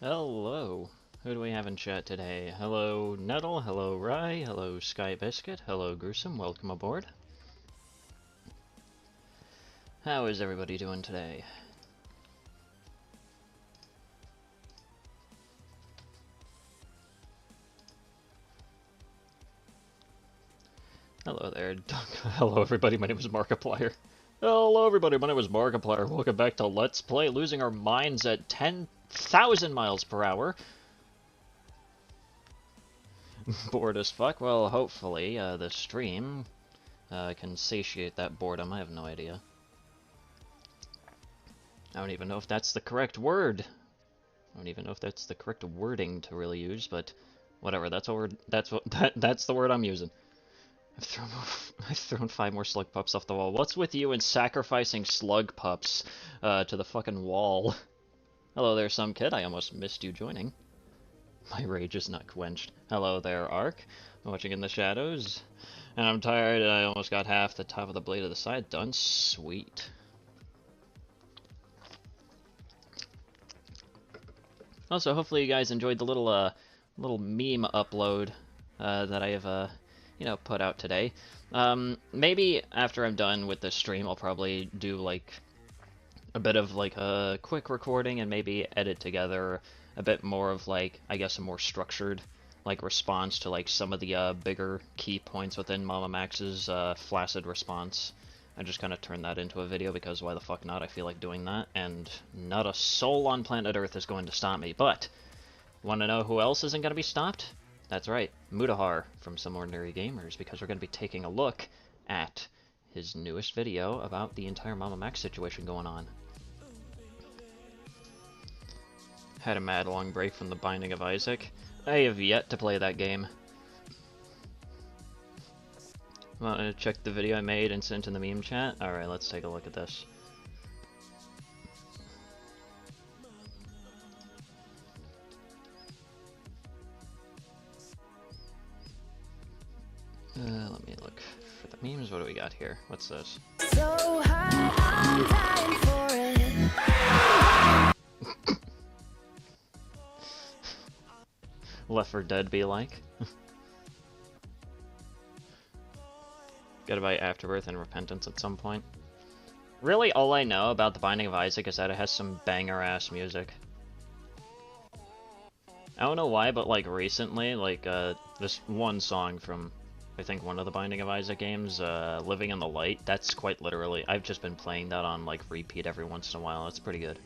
Hello. Who do we have in chat today? Hello Nettle, hello Rye, hello Sky Biscuit, hello Gruesome, welcome aboard. How is everybody doing today? Hello there, hello everybody, my name is Markiplier. Hello everybody, my name is Markiplier. Welcome back to Let's Play Losing Our Minds at 10,000 miles per hour. Bored as fuck? Well, hopefully, the stream can satiate that boredom. I have no idea. I don't even know if that's the correct word. I don't even know if that's the correct wording to really use, but whatever. That's the word I'm using. I've thrown 5 more slug pups off the wall. What's with you and sacrificing slug pups to the fucking wall? Hello there, some kid. I almost missed you joining. My rage is not quenched. Hello there, Ark. I'm watching in the shadows. And I'm tired, and I almost got half the top of the blade of the side done. Sweet. Also, hopefully you guys enjoyed the little meme upload that I have, put out today. Maybe after I'm done with this stream, I'll probably do, like, a bit of, like, a quick recording and maybe edit together a bit more of, like, I guess a more structured, like, response to, like, some of the, bigger key points within Mama Max's, flaccid response. I just kind of turned that into a video because why the fuck not? I feel like doing that, and not a soul on planet Earth is going to stop me. But, want to know who else isn't going to be stopped? That's right, Muta from Some Ordinary Gamers, because we're going to be taking a look at his newest video about the entire Mama Max situation going on. Had a mad long break from The Binding of Isaac. I have yet to play that game. Want to check the video I made and sent in the meme chat? Alright, let's take a look at this. Let me look for the memes. What do we got here? What's this? So high, I'm dying for it. Left 4 Dead be like? Gotta buy Afterbirth and Repentance at some point. Really, all I know about The Binding of Isaac is that it has some banger-ass music. I don't know why, but, like, recently, like, this one song from, I think, one of the Binding of Isaac games, Living in the Light, that's quite literally, I've just been playing that on, like, repeat every once in a while. It's pretty good.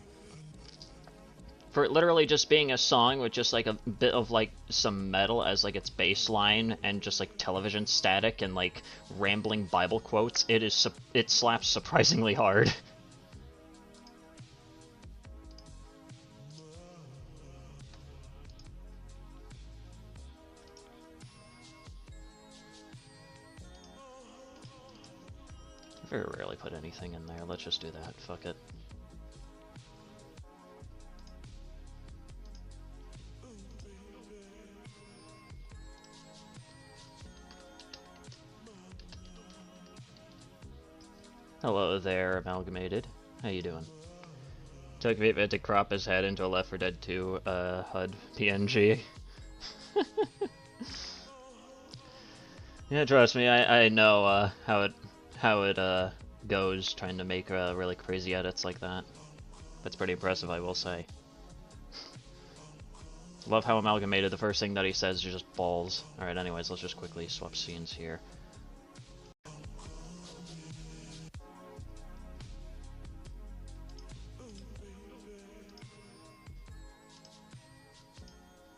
For it literally just being a song with just, like, a bit of, like, some metal as, like, its bass line, and just, like, television static and, like, rambling Bible quotes, it slaps surprisingly hard. I very rarely put anything in there. Let's just do that. Fuck it. Hello there, Amalgamated. How you doing? Took me a bit to crop his head into a Left 4 Dead 2 HUD PNG. Yeah, trust me, I know how it goes trying to make really crazy edits like that. That's pretty impressive, I will say. Love how Amalgamated, the first thing that he says is just balls. Alright, anyways, let's just quickly swap scenes here.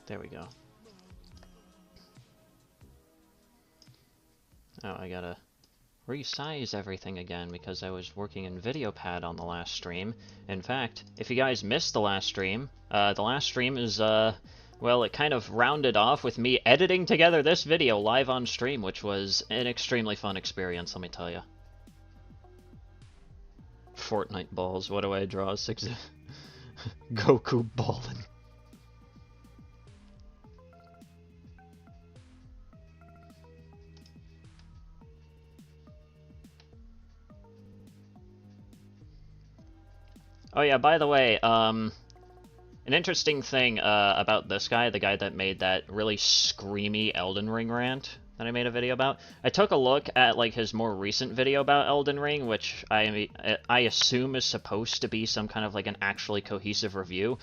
There we go. Oh, I gotta resize everything again because I was working in VideoPad on the last stream. In fact, if you guys missed the last stream is, well, it kind of rounded off with me editing together this video live on stream, which was an extremely fun experience, let me tell you. Fortnite balls, what do I draw? 6 Goku ballin'. Oh yeah, by the way, An interesting thing about this guy, the guy that made that really screamy Elden Ring rant that I made a video about, I took a look at like his more recent video about Elden Ring, which I assume is supposed to be some kind of like an actually cohesive review.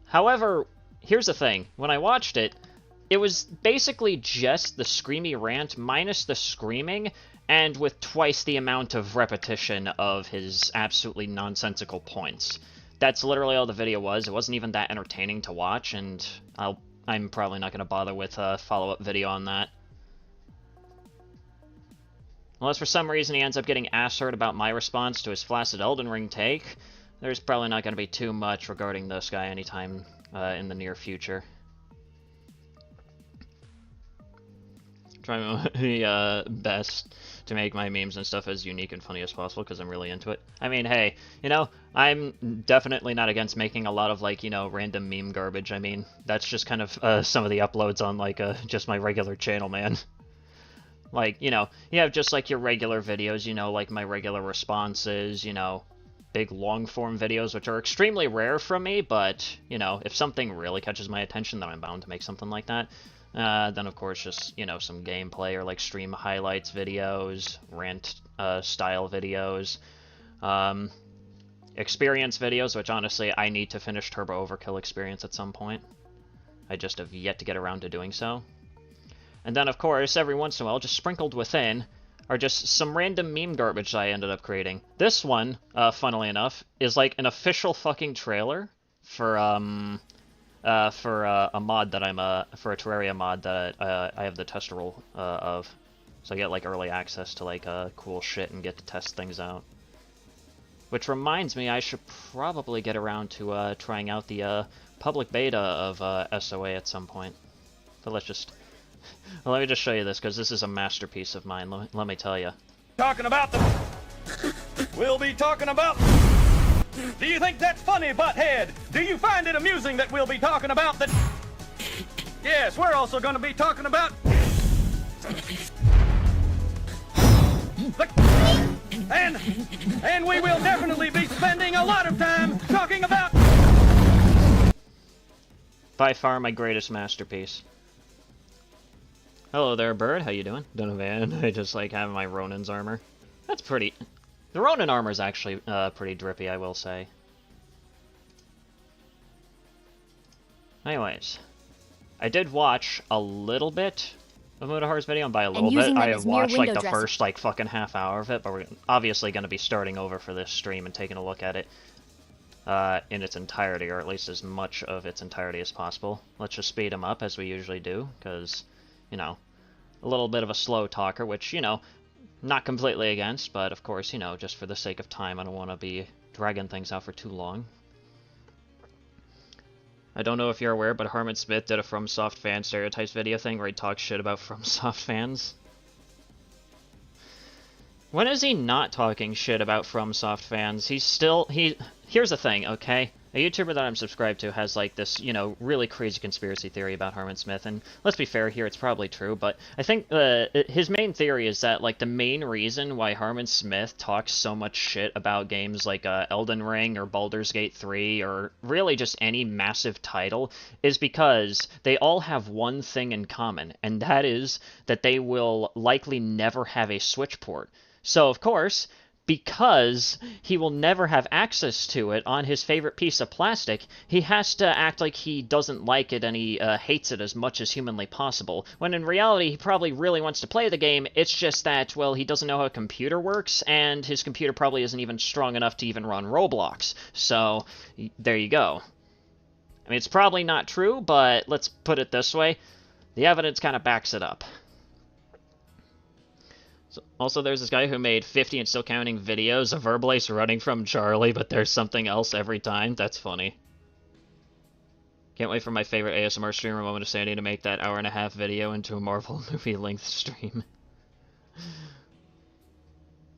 However, here's the thing. When I watched it, it was basically just the screamy rant minus the screaming, and with twice the amount of repetition of his absolutely nonsensical points. That's literally all the video was. It wasn't even that entertaining to watch, and I'm probably not going to bother with a follow-up video on that. Unless for some reason he ends up getting ass-hurt about my response to his flaccid Elden Ring take, there's probably not going to be too much regarding this guy anytime in the near future. Trying my best to make my memes and stuff as unique and funny as possible, because I'm really into it. I mean, hey, you know, I'm definitely not against making a lot of, like, you know, random meme garbage. I mean, that's just kind of some of the uploads on, like, just my regular channel, man. Like, you know, you have just, like, your regular videos, you know, like my regular responses, you know, big long-form videos, which are extremely rare from me, but, you know, if something really catches my attention, then I'm bound to make something like that. Then, of course, just, you know, some gameplay or, like, stream highlights videos, rant-style videos, experience videos, which, honestly, I need to finish Turbo Overkill experience at some point. I just have yet to get around to doing so. And then, of course, every once in a while, just sprinkled within, are just some random meme garbage that I ended up creating. This one, funnily enough, is, like, an official fucking trailer for a mod that for a Terraria mod that I have the tester role of. So I get, like, early access to, like, cool shit and get to test things out. Which reminds me, I should probably get around to trying out the public beta of SOA at some point. But let's just... Well, let me just show you this, because this is a masterpiece of mine, let me tell you. Talking about we'll be talking about... Do you think that's funny, butthead? Do you find it amusing that we'll be talking about the... Yes, we're also going to be talking about... And we will definitely be spending a lot of time talking about... By far my greatest masterpiece. Hello there, bird. How you doing? Donovan. I just like having my Ronin's armor. That's pretty... The Ronin armor is actually pretty drippy, I will say. Anyways, I did watch a little bit of Mutahar's video, and by a little bit, I have watched like the first like fucking half hour of it, but we're obviously going to be starting over for this stream and taking a look at it in its entirety, or at least as much of its entirety as possible. Let's just speed them up as we usually do, because... You know, a little bit of a slow talker, which, you know, not completely against, but of course, you know, just for the sake of time, I don't want to be dragging things out for too long. I don't know if you're aware, but Harmon Smith did a FromSoft fan stereotypes video thing where he talks shit about FromSoft fans. When is he not talking shit about FromSoft fans? Here's the thing, okay? A YouTuber that I'm subscribed to has, like, this, you know, really crazy conspiracy theory about Harmon Smith, and let's be fair here, it's probably true, but I think his main theory is that, like, the main reason why Harmon Smith talks so much shit about games like Elden Ring or Baldur's Gate 3 or really just any massive title is because they all have one thing in common, and that is that they will likely never have a Switch port. So, of course... Because he will never have access to it on his favorite piece of plastic, he has to act like he doesn't like it and he hates it as much as humanly possible, when in reality he probably really wants to play the game, it's just that, well, he doesn't know how a computer works, and his computer probably isn't even strong enough to even run Roblox. So, there you go. I mean, it's probably not true, but let's put it this way, the evidence kind of backs it up. So, also, there's this guy who made 50 and still counting videos of Verblace running from Charlie, but there's something else every time. That's funny. Can't wait for my favorite ASMR streamer, Moment of Sanity, to make that hour-and-a-half video into a Marvel movie-length stream.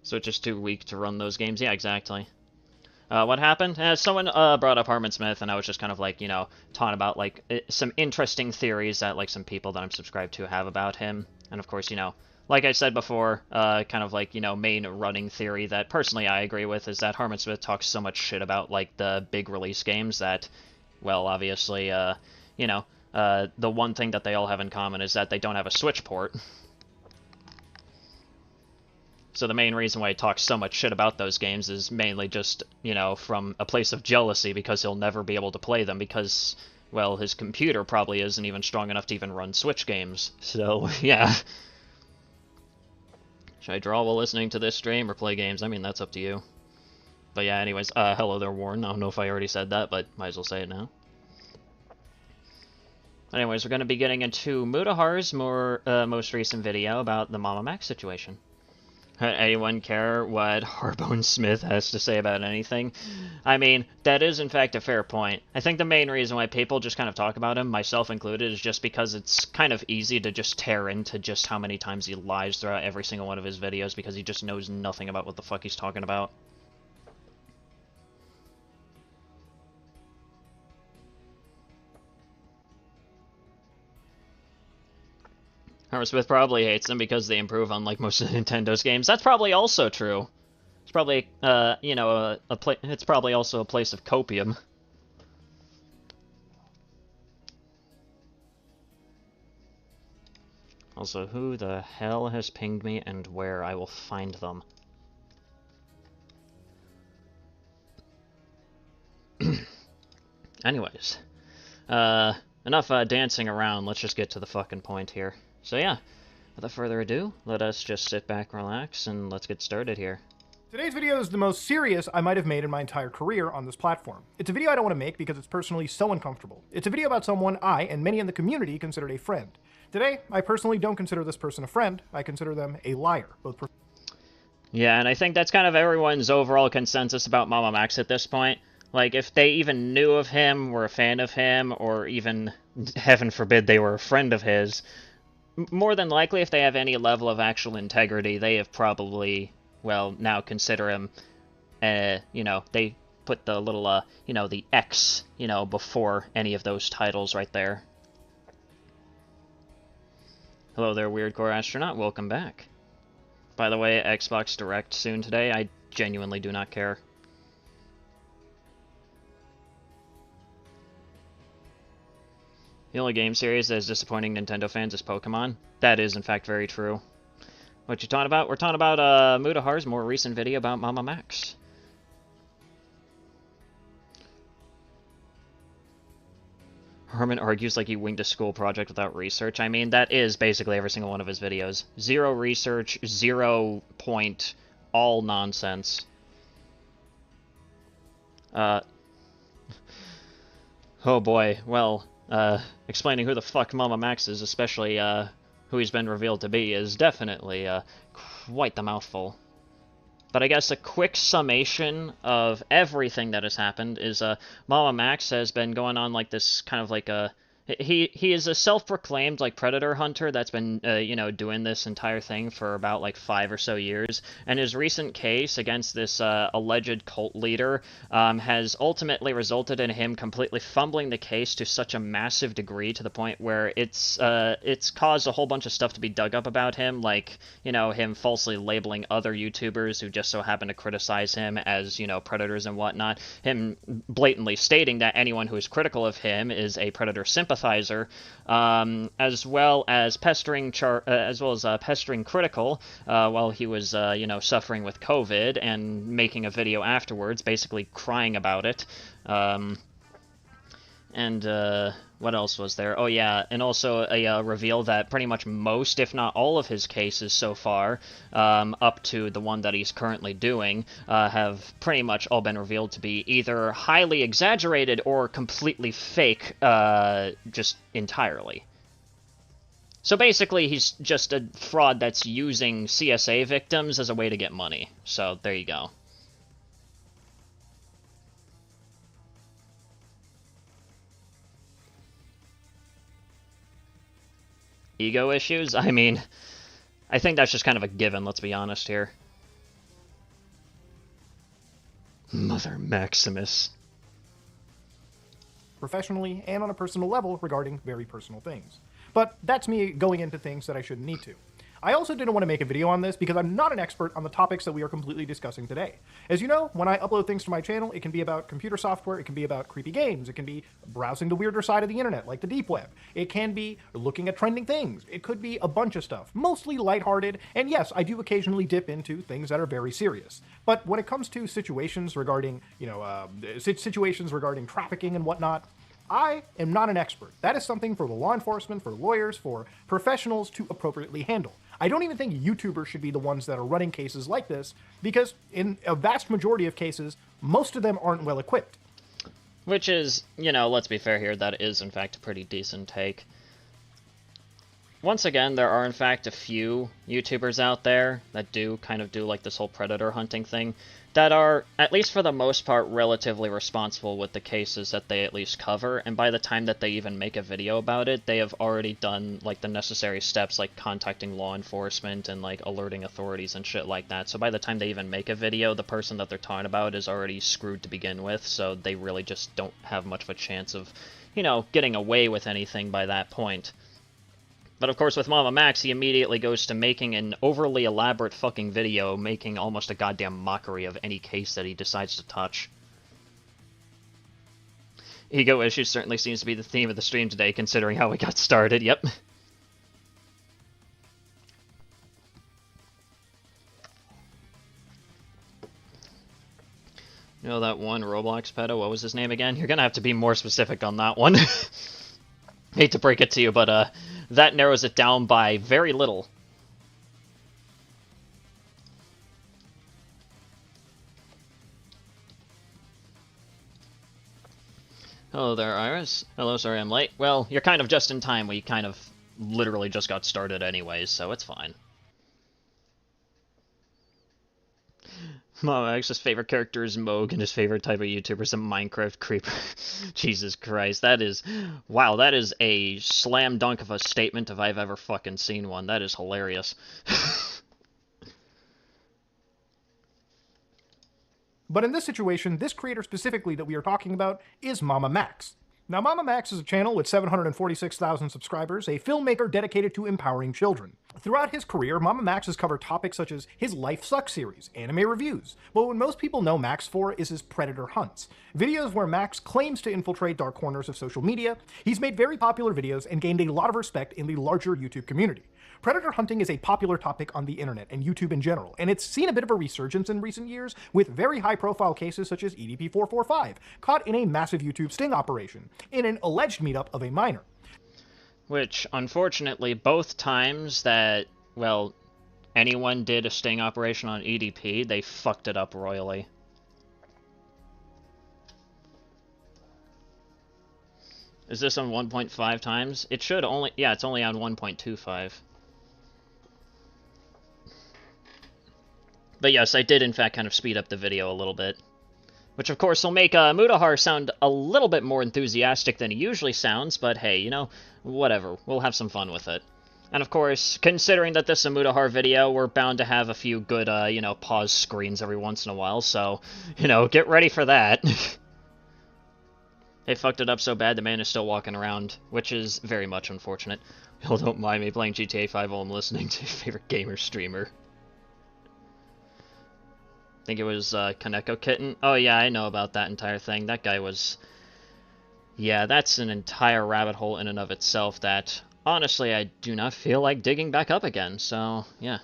So it's just too weak to run those games? Yeah, exactly. What happened? Someone brought up Harmon Smith, and I was just kind of, like, you know, talking about, like, some interesting theories that, like, some people that I'm subscribed to have about him. And, of course, you know... Like I said before, kind of like, you know, main running theory that personally I agree with is that Harmon Smith talks so much shit about, like, the big release games that well, obviously, you know, the one thing that they all have in common is that they don't have a Switch port. So the main reason why he talks so much shit about those games is mainly just, you know, from a place of jealousy because he'll never be able to play them because, well, his computer probably isn't even strong enough to even run Switch games. So, yeah. Should I draw while listening to this stream or play games? I mean, that's up to you. But yeah, anyways, hello there, Warren. I don't know if I already said that, but might as well say it now. Anyways, we're going to be getting into Mutahar's most recent video about the Mama Max situation. Anyone care what Harbone Smith has to say about anything? I mean, that is in fact a fair point. I think the main reason why people just kind of talk about him, myself included, is just because it's kind of easy to just tear into just how many times he lies throughout every single one of his videos because he just knows nothing about what the fuck he's talking about. Harbone Smith probably hates them because they improve unlike most of Nintendo's games. That's probably also true. It's probably, you know, it's probably also a place of copium. Also, who the hell has pinged me and where? I will find them. Anyways, enough dancing around. Let's just get to the fucking point here. So yeah, without further ado, let us just sit back, relax, and let's get started here. Today's video is the most serious I might have made in my entire career on this platform. It's a video I don't want to make because it's personally so uncomfortable. It's a video about someone I, and many in the community, considered a friend. Today, I personally don't consider this person a friend, I consider them a liar. Yeah, and I think that's kind of everyone's overall consensus about Mama Max at this point. Like, if they even knew of him, were a fan of him, or even, heaven forbid, they were a friend of his, more than likely, if they have any level of actual integrity, they have probably, well, now consider him, you know, they put the little, you know, the X, you know, before any of those titles right there. Hello there, Weirdcore Astronaut, welcome back. By the way, Xbox Direct soon today, I genuinely do not care. The only game series that is disappointing Nintendo fans is Pokemon. That is, in fact, very true. What you talking about? We're talking about Mutahar's more recent video about Mama Max. Herman argues like he winged a school project without research. I mean, that is basically every single one of his videos. Zero research, 0 point, all nonsense. Oh boy, well... explaining who the fuck Mama Max is, especially, who he's been revealed to be, is definitely, quite the mouthful. But I guess a quick summation of everything that has happened is, Mama Max has been going on like this kind of like a... He is a self-proclaimed, like, predator hunter that's been, you know, doing this entire thing for about, like, 5 or so years, and his recent case against this, alleged cult leader, has ultimately resulted in him completely fumbling the case to such a massive degree to the point where it's caused a whole bunch of stuff to be dug up about him, like, you know, him falsely labeling other YouTubers who just so happen to criticize him as, you know, predators and whatnot, him blatantly stating that anyone who is critical of him is a predator sympathizer, as well as pestering Critical while he was, you know, suffering with COVID and making a video afterwards, basically crying about it. What else was there? Oh yeah, and also a reveal that pretty much most, if not all of his cases so far, up to the one that he's currently doing, have pretty much all been revealed to be either highly exaggerated or completely fake, just entirely. So basically, he's just a fraud that's using CSA victims as a way to get money. So there you go. Ego issues? I mean, I think that's just kind of a given, let's be honest here. Mother Maximus. Professionally and on a personal level regarding very personal things. But that's me going into things that I shouldn't need to. I also didn't want to make a video on this because I'm not an expert on the topics that we are completely discussing today. As you know, when I upload things to my channel, it can be about computer software, it can be about creepy games, it can be browsing the weirder side of the internet, like the deep web. It can be looking at trending things. It could be a bunch of stuff, mostly lighthearted, and yes, I do occasionally dip into things that are very serious. But when it comes to situations regarding, situations regarding trafficking and whatnot, I am not an expert. That is something for the law enforcement, for lawyers, for professionals to appropriately handle. I don't even think YouTubers should be the ones that are running cases like this, because in a vast majority of cases, most of them aren't well equipped. Which is, let's be fair here, that is in fact a pretty decent take. Once again, there are in fact a few YouTubers out there that do kind of do like this whole predator hunting thing, that are, at least for the most part, relatively responsible with the cases that they at least cover, and by the time that they even make a video about it, they have already done like the necessary steps like contacting law enforcement and like alerting authorities and shit like that. So by the time they even make a video, the person that they're talking about is already screwed to begin with, so they really just don't have much of a chance of, getting away with anything by that point. But of course, with Mama Max, he immediately goes to making an overly elaborate fucking video, making almost a goddamn mockery of any case that he decides to touch. Ego issues certainly seems to be the theme of the stream today, considering how we got started, yep. That one Roblox pedo, what was his name again? You're gonna have to be more specific on that one. Hate to break it to you, but that narrows it down by very little. Hello there, Iris. Hello, sorry I'm late. Well, you're kind of just in time. We kind of literally just got started anyways, so it's fine. Mama Max's favorite character is Moog, and his favorite type of YouTuber is a Minecraft creeper. Jesus Christ, that is... Wow, that is a slam dunk of a statement if I've ever fucking seen one. That is hilarious. But in this situation, this creator specifically that we are talking about is Mama Max. Now, Mama Max is a channel with 746,000 subscribers, a filmmaker dedicated to empowering children. Throughout his career, Mama Max has covered topics such as his Life Sucks series, anime reviews, but what most people know Max for is his Predator hunts, videos where Max claims to infiltrate dark corners of social media. He's made very popular videos and gained a lot of respect in the larger YouTube community. Predator hunting is a popular topic on the internet and YouTube in general, and it's seen a bit of a resurgence in recent years with very high-profile cases such as EDP445, caught in a massive YouTube sting operation, in an alleged meetup of a minor. Which, unfortunately, both times that, well, anyone did a sting operation on EDP, they fucked it up royally. Is this on 1.5 times? It should only... Yeah, it's only on 1.25. But yes, I did in fact kind of speed up the video a little bit. Which of course will make Muta sound a little bit more enthusiastic than he usually sounds, but hey, whatever. We'll have some fun with it. And of course, considering that this is a Muta video, we're bound to have a few good, pause screens every once in a while, so, get ready for that. They fucked it up so bad the man is still walking around, which is very much unfortunate. Y'all don't mind me playing GTA 5 while I'm listening to your favorite gamer streamer. I think it was Kaneko Kitten. Oh yeah, I know about that entire thing. That guy was... Yeah, that's an entire rabbit hole in and of itself that, honestly, I do not feel like digging back up again, so yeah.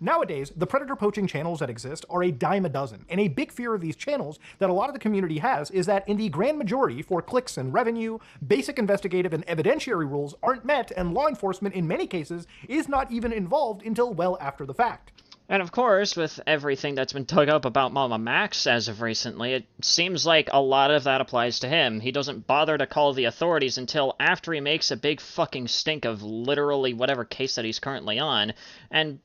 Nowadays, the predator poaching channels that exist are a dime a dozen, and a big fear of these channels that a lot of the community has is that in the grand majority, for clicks and revenue, basic investigative and evidentiary rules aren't met, and law enforcement in many cases is not even involved until well after the fact. And of course, with everything that's been dug up about Mama Max as of recently, it seems like a lot of that applies to him. He doesn't bother to call the authorities until after he makes a big fucking stink of literally whatever case that he's currently on, and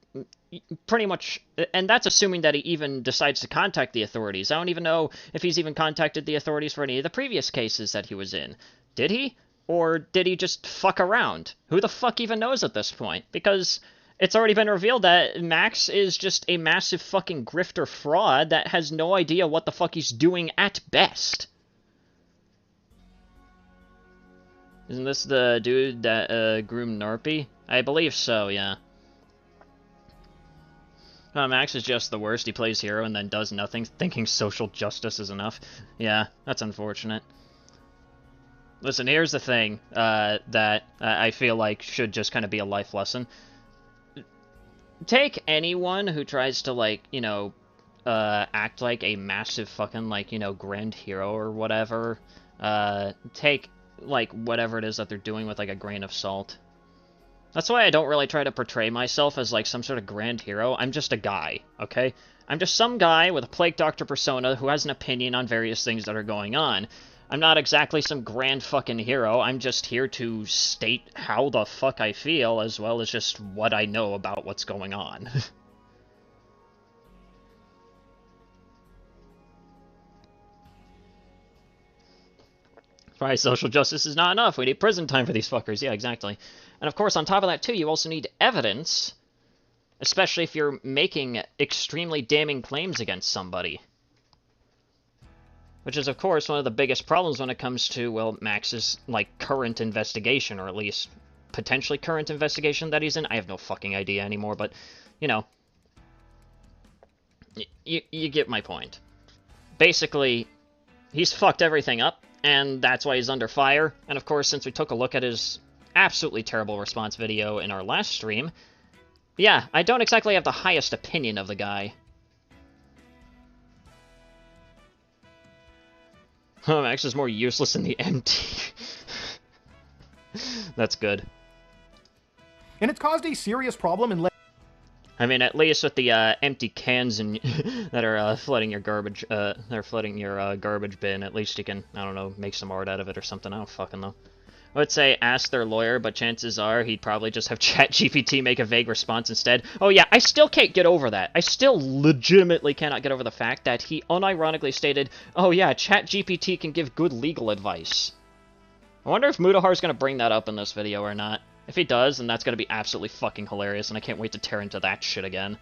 pretty much, and that's assuming that he even decides to contact the authorities. I don't even know if he's even contacted the authorities for any of the previous cases that he was in. Did he? Or did he just fuck around? Who the fuck even knows at this point? Because... it's already been revealed that Max is just a massive fucking grifter fraud that has no idea what the fuck he's doing at best. Isn't this the dude that groomed Norpy? I believe so, yeah. Max is just the worst. He plays hero and then does nothing, thinking social justice is enough. Yeah, that's unfortunate. Listen, here's the thing that I feel like should just kind of be a life lesson. Take anyone who tries to, like, you know, act like a massive fucking, like, you know, grand hero or whatever. Take, like, whatever it is that they're doing with, like, a grain of salt. That's why I don't really try to portray myself as, like, some sort of grand hero. I'm just a guy, okay? I'm just some guy with a plague doctor persona who has an opinion on various things that are going on. I'm not exactly some grand fucking hero. I'm just here to state how the fuck I feel, as well as just what I know about what's going on. Why social justice is not enough. We need prison time for these fuckers. Yeah, exactly. And of course, on top of that, too, you also need evidence, especially if you're making extremely damning claims against somebody. Which is, of course, one of the biggest problems when it comes to, well, Max's, like, current investigation, or at least potentially current investigation that he's in. I have no fucking idea anymore, but, you know, you get my point. Basically, he's fucked everything up, and that's why he's under fire. And of course, since we took a look at his absolutely terrible response video in our last stream, yeah, I don't exactly have the highest opinion of the guy. Oh, Max is more useless than the MT. That's good. And it's caused a serious problem in I mean, at least with the empty cans and that are flooding your garbage, they're flooding your garbage bin. At least you can, I don't know, make some art out of it or something. I don't fucking know. I would say ask their lawyer, but chances are he'd probably just have ChatGPT make a vague response instead. Oh yeah, I still can't get over that. I still legitimately cannot get over the fact that he unironically stated, oh yeah, ChatGPT can give good legal advice. I wonder if Mutahar's gonna bring that up in this video or not. If he does, then that's gonna be absolutely fucking hilarious, and I can't wait to tear into that shit again.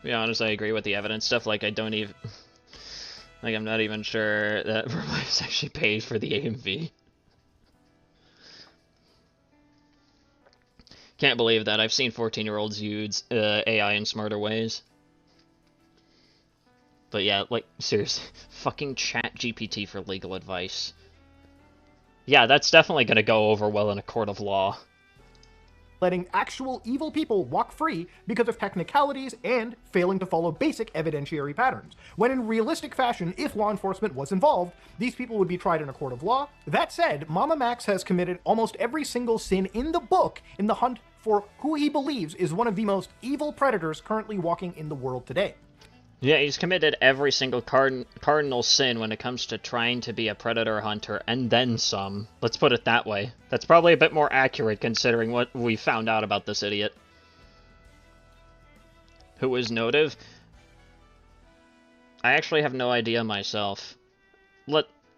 To be honest, I agree with the evidence stuff. Like, I don't even... Like, I'm not even sure that Vermife's actually paid for the AMV. Can't believe that. I've seen 14-year-olds use AI in smarter ways. But yeah, like, seriously. Fucking ChatGPT for legal advice. Yeah, that's definitely gonna go over well in a court of law. letting actual evil people walk free because of technicalities and failing to follow basic evidentiary patterns, when in realistic fashion, if law enforcement was involved, these people would be tried in a court of law. That said, Mama Max has committed almost every single sin in the book in the hunt for who he believes is one of the most evil predators currently walking in the world today. Yeah, he's committed every single cardinal sin when it comes to trying to be a predator hunter, and then some. Let's put it that way. That's probably a bit more accurate considering what we found out about this idiot. Who is Notive? I actually have no idea myself.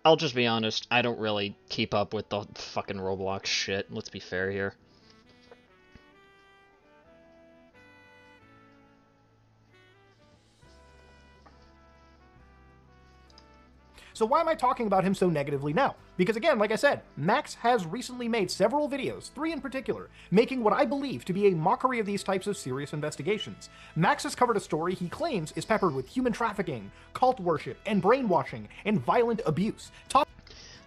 I'll just be honest, I don't really keep up with the fucking Roblox shit. Let's be fair here. So why am I talking about him so negatively now? Because again, like I said, Max has recently made several videos, 3 in particular, making what I believe to be a mockery of these types of serious investigations. Max has covered a story he claims is peppered with human trafficking, cult worship, and brainwashing, and violent abuse.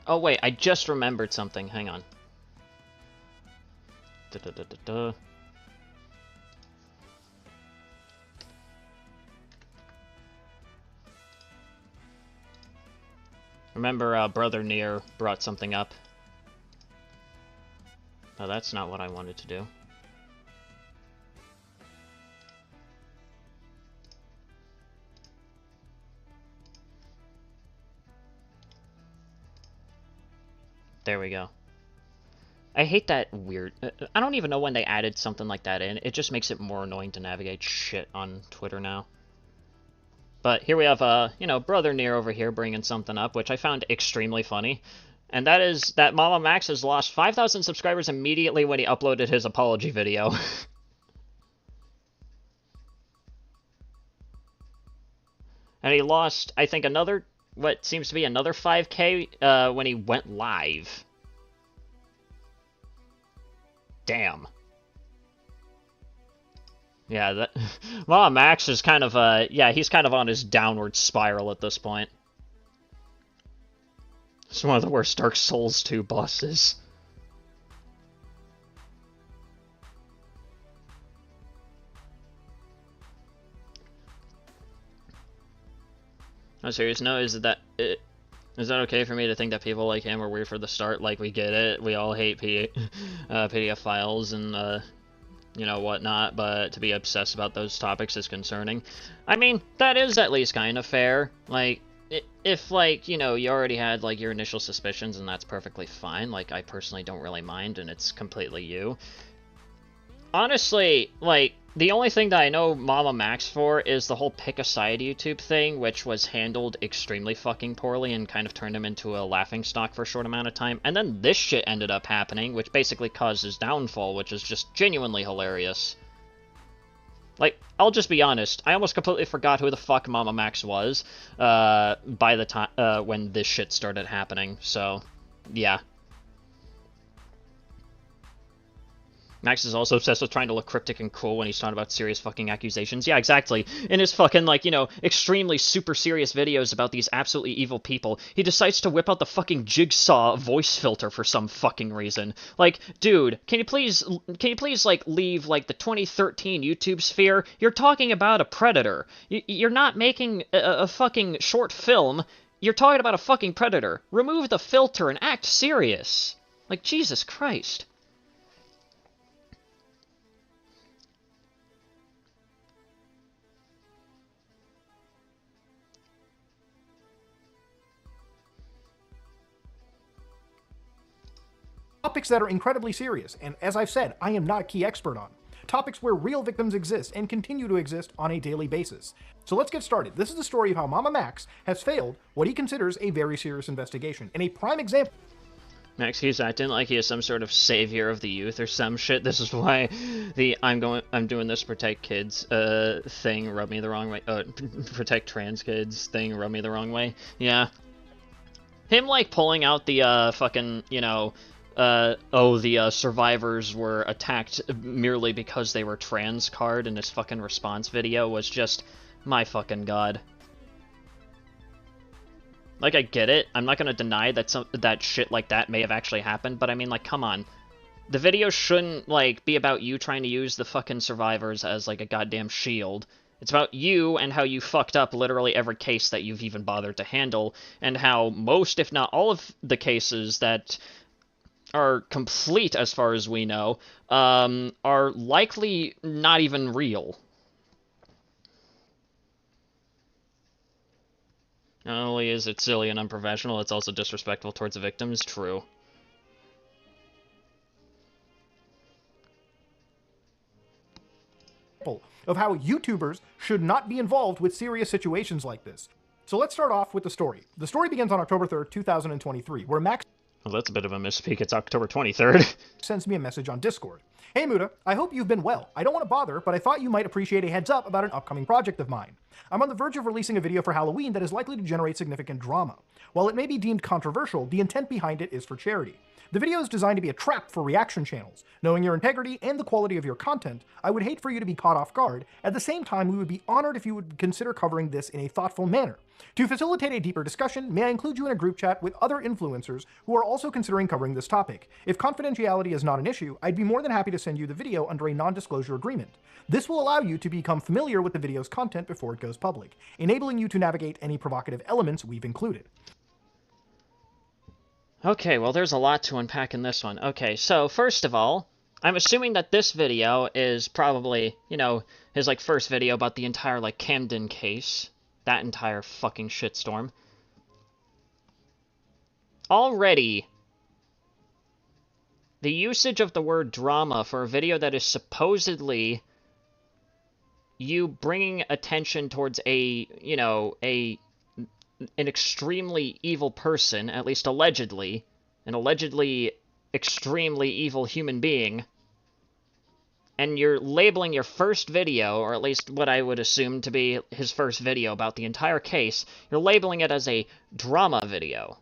Oh wait, I just remembered something. Hang on. Remember, Brother Near brought something up. Oh, that's not what I wanted to do. There we go. I hate that weird... I don't even know when they added something like that in. It just makes it more annoying to navigate shit on Twitter now. But here we have, you know, Brother Near over here bringing something up, which I found extremely funny. And that is that Mama Max has lost 5,000 subscribers immediately when he uploaded his apology video. And he lost, I think, another, what seems to be another 5K when he went live. Damn. Yeah, that well, Max is kind of yeah, he's kind of on his downward spiral at this point. It's one of the worst Dark Souls 2 bosses. I'm serious. No, is that okay for me to think that people like him are weird for the start? Like, we get it. We all hate PDF files and you know, whatnot, but to be obsessed about those topics is concerning. I mean, that is at least kind of fair. Like, if, like, you know, you already had, like, your initial suspicions, and that's perfectly fine. Like, I personally don't really mind, and it's completely you. Honestly, like, the only thing that I know Mama Max for is the whole pick a side YouTube thing, which was handled extremely fucking poorly and kind of turned him into a laughingstock for a short amount of time. And then this shit ended up happening, which basically caused his downfall, which is just genuinely hilarious. Like, I'll just be honest, I almost completely forgot who the fuck Mama Max was, by the time, when this shit started happening, so, yeah. Max is also obsessed with trying to look cryptic and cool when he's talking about serious fucking accusations. Yeah, exactly. In his fucking, like, you know, extremely super serious videos about these absolutely evil people, he decides to whip out the fucking Jigsaw voice filter for some fucking reason. Like, dude, can you please, like, leave, like, the 2013 YouTube sphere? You're talking about a predator. You're not making a fucking short film. You're talking about a fucking predator. Remove the filter and act serious. Like, Jesus Christ. Topics that are incredibly serious, and as I've said, I am not a key expert on. Topics where real victims exist and continue to exist on a daily basis. So let's get started. This is the story of how Mama Max has failed what he considers a very serious investigation. And a prime example... Max, he's acting like he is some sort of savior of the youth or some shit. This is why the I'm doing this to protect kids thing rubbed me the wrong way. Protect trans kids thing rubbed me the wrong way. Yeah. Him, like, pulling out the fucking, you know, the survivors were attacked merely because they were trans card in his fucking response video was just, my fucking god. Like, I get it. I'm not gonna deny that that shit like that may have actually happened, but I mean, like, come on. The video shouldn't, like, be about you trying to use the fucking survivors as, like, a goddamn shield. It's about you and how you fucked up literally every case that you've even bothered to handle, and how most, if not all of the cases that are complete as far as we know, are likely not even real. Not only is it silly and unprofessional, it's also disrespectful towards the victims. True. Of how YouTubers should not be involved with serious situations like this. So let's start off with the story. The story begins on October 3rd, 2023, where Max... Well, that's a bit of a misspeak. It's October 23rd. sends me a message on Discord. Hey Muta, I hope you've been well. I don't want to bother, but I thought you might appreciate a heads up about an upcoming project of mine. I'm on the verge of releasing a video for Halloween that is likely to generate significant drama. While it may be deemed controversial, the intent behind it is for charity. The video is designed to be a trap for reaction channels. Knowing your integrity and the quality of your content, I would hate for you to be caught off guard. At the same time, we would be honored if you would consider covering this in a thoughtful manner. To facilitate a deeper discussion, may I include you in a group chat with other influencers who are also considering covering this topic. If confidentiality is not an issue, I'd be more than happy to send you the video under a non-disclosure agreement. This will allow you to become familiar with the video's content before it goes public, enabling you to navigate any provocative elements we've included. Okay, well, there's a lot to unpack in this one. Okay, so first of all, I'm assuming that this video is probably, you know, his, like, first video about the entire, like, Camden case. That entire fucking shitstorm. Already, the usage of the word drama for a video that is supposedly you bringing attention towards a, you know, an extremely evil person, at least allegedly, an allegedly extremely evil human being, and you're labeling your first video, or at least what I would assume to be his first video about the entire case, you're labeling it as a drama video.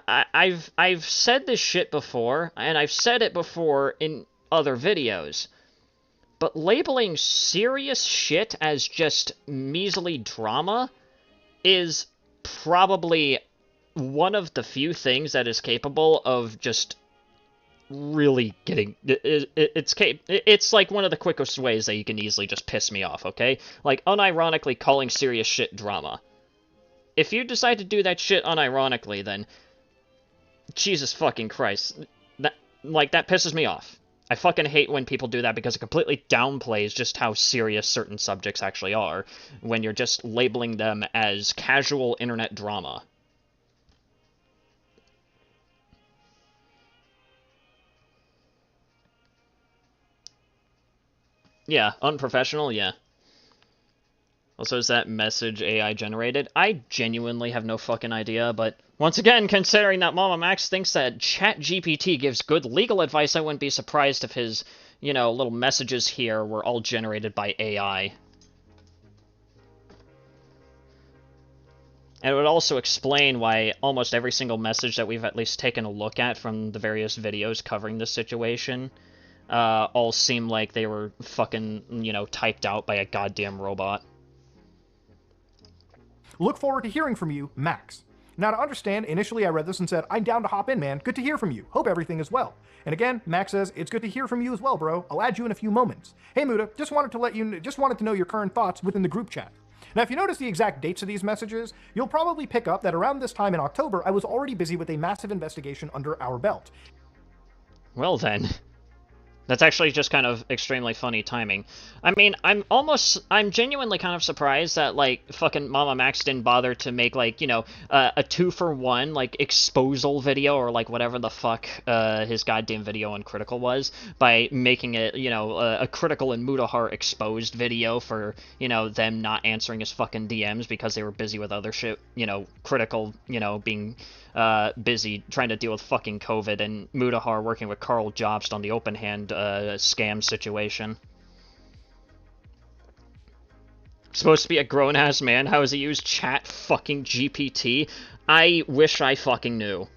I've said this shit before, and I've said it before in other videos, but labeling serious shit as just measly drama is probably one of the few things that is capable of just really getting... It's like one of the quickest ways that you can easily just piss me off, okay? Like, unironically calling serious shit drama. If you decide to do that shit unironically, then... Jesus fucking Christ. That pisses me off. I fucking hate when people do that because it completely downplays just how serious certain subjects actually are when you're just labeling them as casual internet drama. Yeah, unprofessional, yeah. Also, is that message AI generated? I genuinely have no fucking idea, but once again, considering that Mama Max thinks that ChatGPT gives good legal advice, I wouldn't be surprised if his, you know, little messages here were all generated by AI. And it would also explain why almost every single message that we've at least taken a look at from the various videos covering this situation all seem like they were fucking, you know, typed out by a goddamn robot. Look forward to hearing from you, Max. Now, to understand, initially I read this and said, I'm down to hop in, man. Good to hear from you. Hope everything is well. And again, Max says, it's good to hear from you as well, bro. I'll add you in a few moments. Hey, Muta, just wanted to know your current thoughts within the group chat. Now, if you notice the exact dates of these messages, you'll probably pick up that around this time in October, I was already busy with a massive investigation under our belt. Well then. That's actually just kind of extremely funny timing. I mean, I'm genuinely kind of surprised that, like, fucking Mama Max didn't bother to make, like, you know, a 2-for-1, like, exposal video, or, like, whatever the fuck his goddamn video on Critical was, by making it, you know, a Critical and Mutahar exposed video for, you know, them not answering his fucking DMs because they were busy with other shit, you know, Critical, you know, being... busy trying to deal with fucking COVID, and Mutahar working with Carl Jobst on the open hand scam situation. Supposed to be a grown-ass man, how does he use chat fucking GPT? I wish I fucking knew.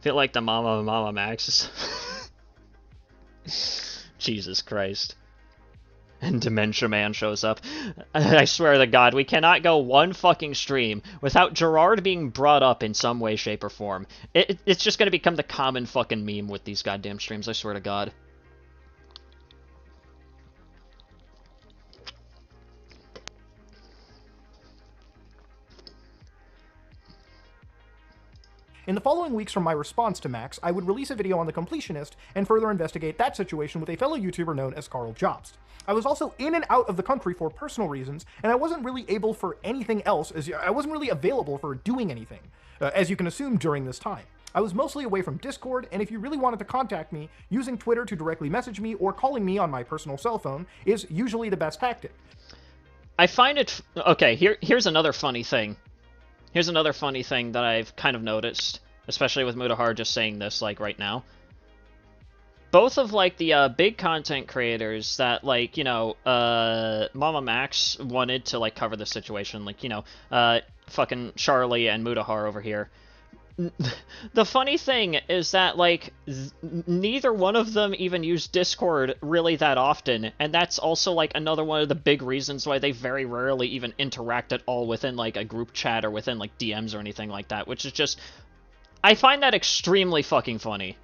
Feel like the Mama Max. Jesus Christ. And Dementia Man shows up. I swear to God, we cannot go one fucking stream without Gerard being brought up in some way, shape, or form. It's just gonna become the common fucking meme with these goddamn streams, I swear to God. In the following weeks from my response to Max, I would release a video on the completionist and further investigate that situation with a fellow YouTuber known as Carl Jobst. I was also in and out of the country for personal reasons, and I wasn't really able for anything else, as I wasn't really available for doing anything, as you can assume during this time. I was mostly away from Discord, and if you really wanted to contact me, using Twitter to directly message me or calling me on my personal cell phone is usually the best tactic. I find it... Okay, here's another funny thing. Here's another funny thing that I've kind of noticed, especially with Mutahar just saying this, like, right now. Both of, like, the big content creators that, like, you know, Mama Max wanted to, like, cover the situation, like, you know, fucking Charlie and Mutahar over here. The funny thing is that, like, neither one of them even use Discord really that often, and that's also, like, another one of the big reasons why they very rarely even interact at all within, like, a group chat or within, like, DMs or anything like that, which is just... I find that extremely fucking funny.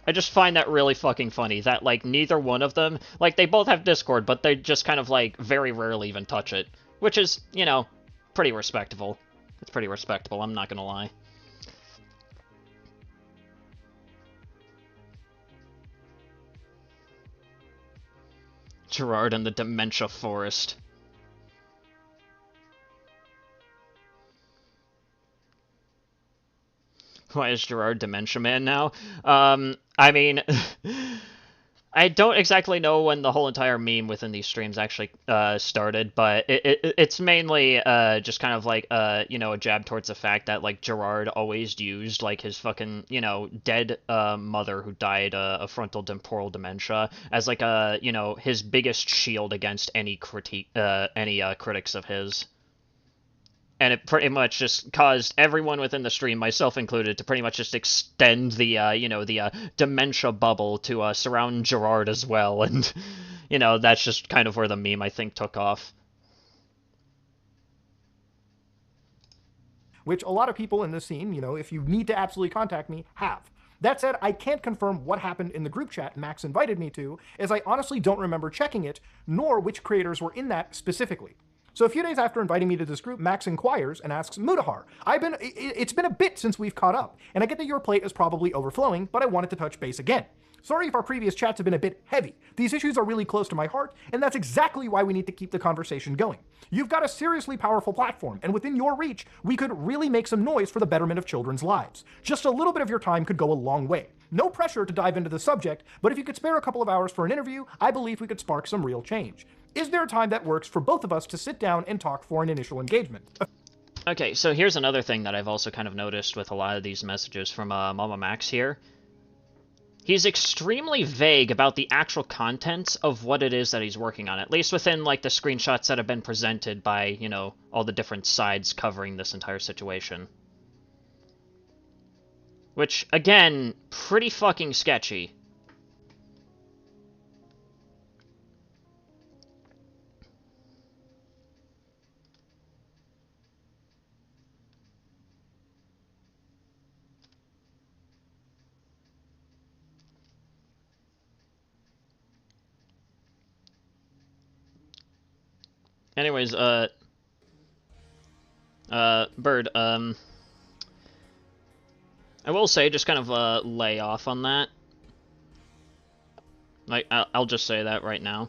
I just find that really fucking funny, that, like, neither one of them... Like, they both have Discord, but they just kind of, like, very rarely even touch it, which is, you know, pretty respectable. It's pretty respectable, I'm not gonna lie. Gerard and the Dementia Forest. Why is Gerard Dementia Man now? I mean... I don't exactly know when the whole entire meme within these streams actually started, but it's mainly just kind of like you know, a jab towards the fact that like Gerard always used like his fucking, you know, dead mother who died of frontal temporal dementia as like a, you know, his biggest shield against any critique any critics of his. And it pretty much just caused everyone within the stream, myself included, to pretty much just extend the you know, the dementia bubble to surround Gerard as well, and you know, that's just kind of where the meme I think took off. Which a lot of people in this scene, you know, if you need to absolutely contact me, have. That said, I can't confirm what happened in the group chat Max invited me to, as I honestly don't remember checking it, nor which creators were in that specifically. So a few days after inviting me to this group, Max inquires and asks, Mutahar, it's been a bit since we've caught up, and I get that your plate is probably overflowing, but I wanted to touch base again. Sorry if our previous chats have been a bit heavy. These issues are really close to my heart, and that's exactly why we need to keep the conversation going. You've got a seriously powerful platform, and within your reach, we could really make some noise for the betterment of children's lives. Just a little bit of your time could go a long way. No pressure to dive into the subject, but if you could spare a couple of hours for an interview, I believe we could spark some real change. Is there a time that works for both of us to sit down and talk for an initial engagement? Okay, so here's another thing that I've also kind of noticed with a lot of these messages from Mama Max here. He's extremely vague about the actual contents of what it is that he's working on, at least within, like, the screenshots that have been presented by, you know, all the different sides covering this entire situation. Which, again, pretty fucking sketchy. Anyways, Bird, I will say, just kind of, lay off on that. Like, I'll just say that right now.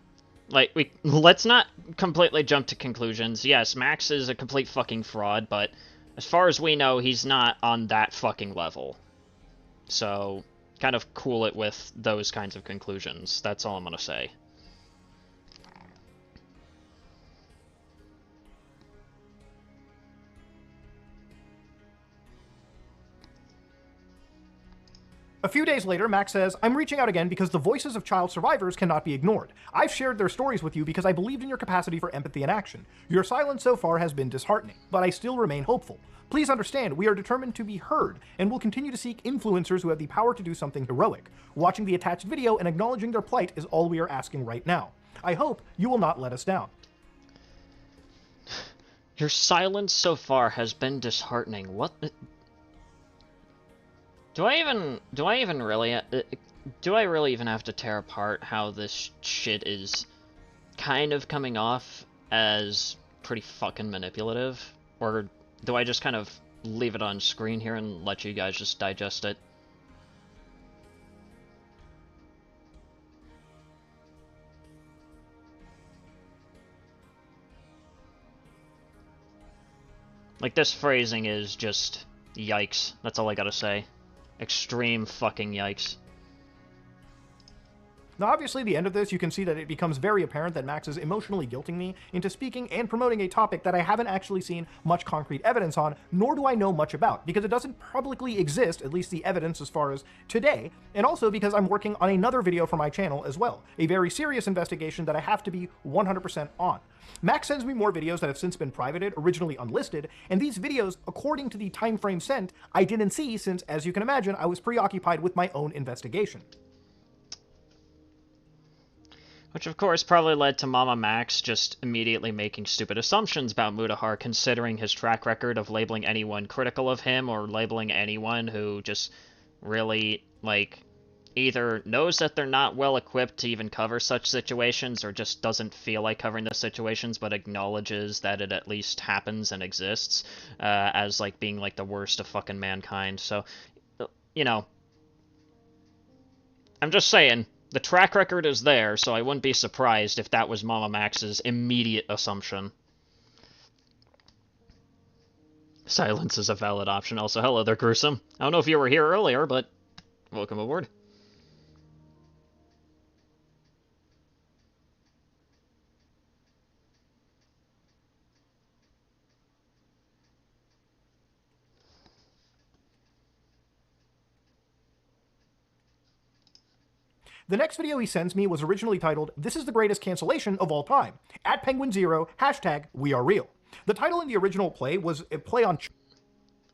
Like, let's not completely jump to conclusions. Yes, Max is a complete fucking fraud, but as far as we know, he's not on that fucking level. So, kind of cool it with those kinds of conclusions. That's all I'm gonna say. A few days later, Max says, I'm reaching out again because the voices of child survivors cannot be ignored. I've shared their stories with you because I believed in your capacity for empathy and action. Your silence so far has been disheartening, but I still remain hopeful. Please understand, we are determined to be heard, and will continue to seek influencers who have the power to do something heroic. Watching the attached video and acknowledging their plight is all we are asking right now. I hope you will not let us down. Your silence so far has been disheartening. What the... Do I really even have to tear apart how this shit is kind of coming off as pretty fucking manipulative? Or do I just kind of leave it on screen here and let you guys just digest it? Like, this phrasing is just yikes. That's all I gotta say. Extreme fucking yikes. Now obviously the end of this, you can see that it becomes very apparent that Max is emotionally guilting me into speaking and promoting a topic that I haven't actually seen much concrete evidence on, nor do I know much about, because it doesn't publicly exist, at least the evidence as far as today, and also because I'm working on another video for my channel as well, a very serious investigation that I have to be 100% on. Max sends me more videos that have since been privated, originally unlisted, and these videos, according to the time frame sent, I didn't see since, as you can imagine, I was preoccupied with my own investigation. Which, of course, probably led to Mama Max just immediately making stupid assumptions about Mutahar, considering his track record of labeling anyone critical of him, or labeling anyone who just really, like, either knows that they're not well equipped to even cover such situations, or just doesn't feel like covering the situations, but acknowledges that it at least happens and exists, as, like, being, like, the worst of fucking mankind. So, you know, I'm just saying, the track record is there, so I wouldn't be surprised if that was Mama Max's immediate assumption. Silence is a valid option. Also, hello there, Gruesome. I don't know if you were here earlier, but welcome aboard. The next video he sends me was originally titled, "This is the greatest cancellation of all time," @Penguin0, #WeAreReal. The title in the original play was a play on...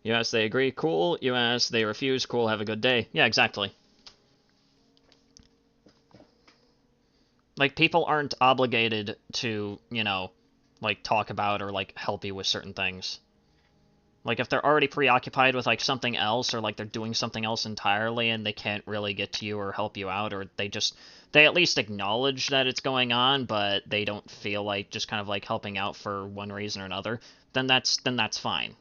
You ask, they agree, cool. You ask, they refuse, cool, have a good day. Yeah, exactly. Like, people aren't obligated to, you know, like, talk about or, like, help you with certain things. Like, if they're already preoccupied with, like, something else, or, like, they're doing something else entirely, and they can't really get to you or help you out, or they at least acknowledge that it's going on, but they don't feel like just kind of, like, helping out for one reason or another, then that's fine.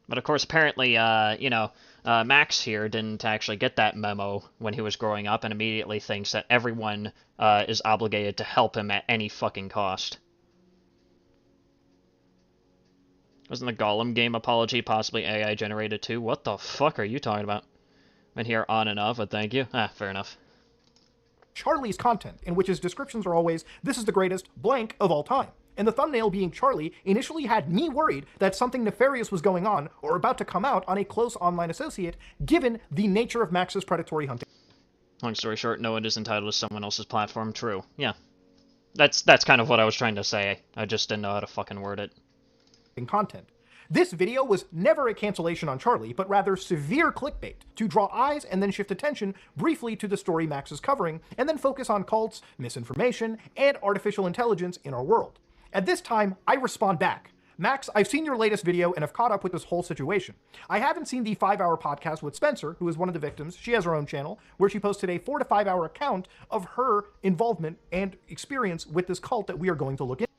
But of course, apparently, Max here didn't actually get that memo when he was growing up and immediately thinks that everyone is obligated to help him at any fucking cost. Wasn't the Gollum game apology possibly AI generated too? What the fuck are you talking about? Been here on and off, but thank you. Ah, fair enough. Charlie's content, in which his descriptions are always, "This is the greatest blank of all time." And the thumbnail being Charlie initially had me worried that something nefarious was going on or about to come out on a close online associate, given the nature of Max's predatory hunting. Long story short, no one is entitled to someone else's platform. True. Yeah. That's kind of what I was trying to say. I just didn't know how to fucking word it. Content. This video was never a cancellation on Charlie, but rather severe clickbait to draw eyes and then shift attention briefly to the story Max is covering, and then focus on cults, misinformation, and artificial intelligence in our world. At this time, I respond back. "Max, I've seen your latest video and have caught up with this whole situation. I haven't seen the 5-hour podcast with Spencer, who is one of the victims. She has her own channel, where she posted a 4 to 5 hour account of her involvement and experience with this cult that we are going to look into."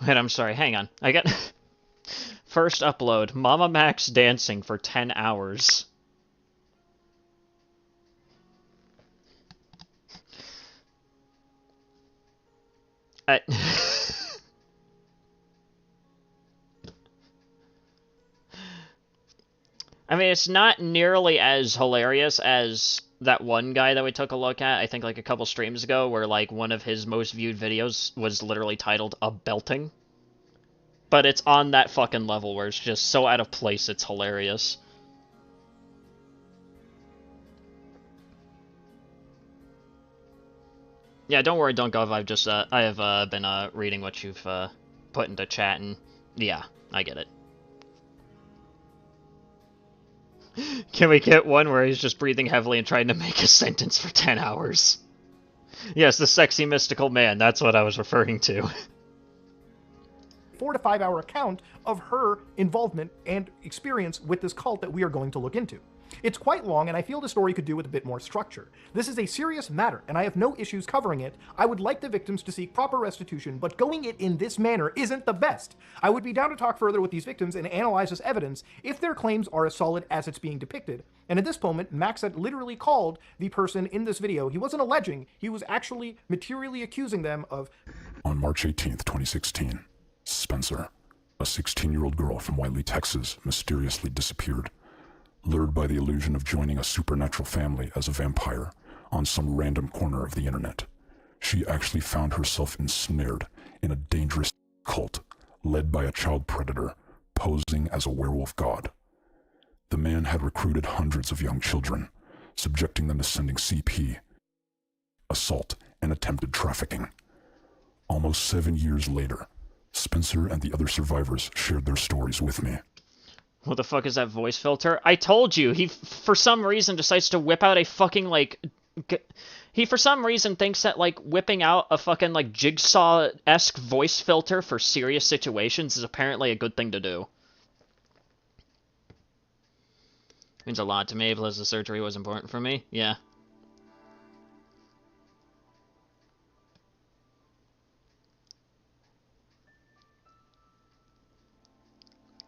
Wait, I'm sorry, hang on. I got... First upload, Mama Max dancing for 10 hours. I mean, it's not nearly as hilarious as that one guy that we took a look at, I think like a couple streams ago, where like one of his most viewed videos was literally titled "A Belting." But it's on that fucking level where it's just so out of place, it's hilarious. Yeah, don't worry, don't go. I've just, I have been reading what you've put into chat, and yeah, I get it. Can we get one where he's just breathing heavily and trying to make a sentence for 10 hours? Yes, the sexy mystical man, that's what I was referring to. 4 to 5 hour account of her involvement and experience with this cult that we are going to look into. It's quite long, and I feel the story could do with a bit more structure. This is a serious matter, and I have no issues covering it. I would like the victims to seek proper restitution, but going it in this manner isn't the best. I would be down to talk further with these victims and analyze this evidence if their claims are as solid as it's being depicted. And at this moment, Max had literally called the person in this video. He wasn't alleging, he was actually materially accusing them of... On March 18th, 2016, Spencer, a 16-year-old girl from Wiley, Texas, mysteriously disappeared. Lured by the illusion of joining a supernatural family as a vampire on some random corner of the internet, she actually found herself ensnared in a dangerous cult led by a child predator posing as a werewolf god. The man had recruited hundreds of young children, subjecting them to sending CP, assault, and attempted trafficking. Almost 7 years later, Spencer and the other survivors shared their stories with me. What the fuck is that voice filter? I told you, he for some reason decides to whip out a fucking, like... He for some reason thinks that, like, whipping out a fucking, like, Jigsaw-esque voice filter for serious situations is apparently a good thing to do. Means a lot to me, plus the surgery was important for me. Yeah.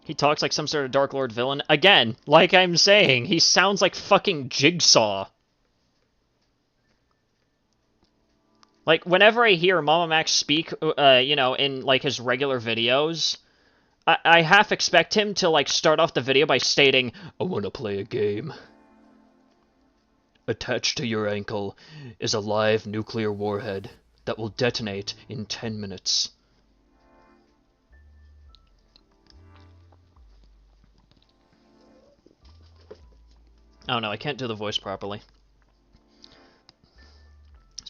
He talks like some sort of Dark Lord villain. Again, like I'm saying, he sounds like fucking Jigsaw. Like, whenever I hear Mama Max speak, you know, in, like, his regular videos, I half expect him to, like, start off the video by stating, "I want to play a game. Attached to your ankle is a live nuclear warhead that will detonate in 10 minutes. Oh no, I can't do the voice properly.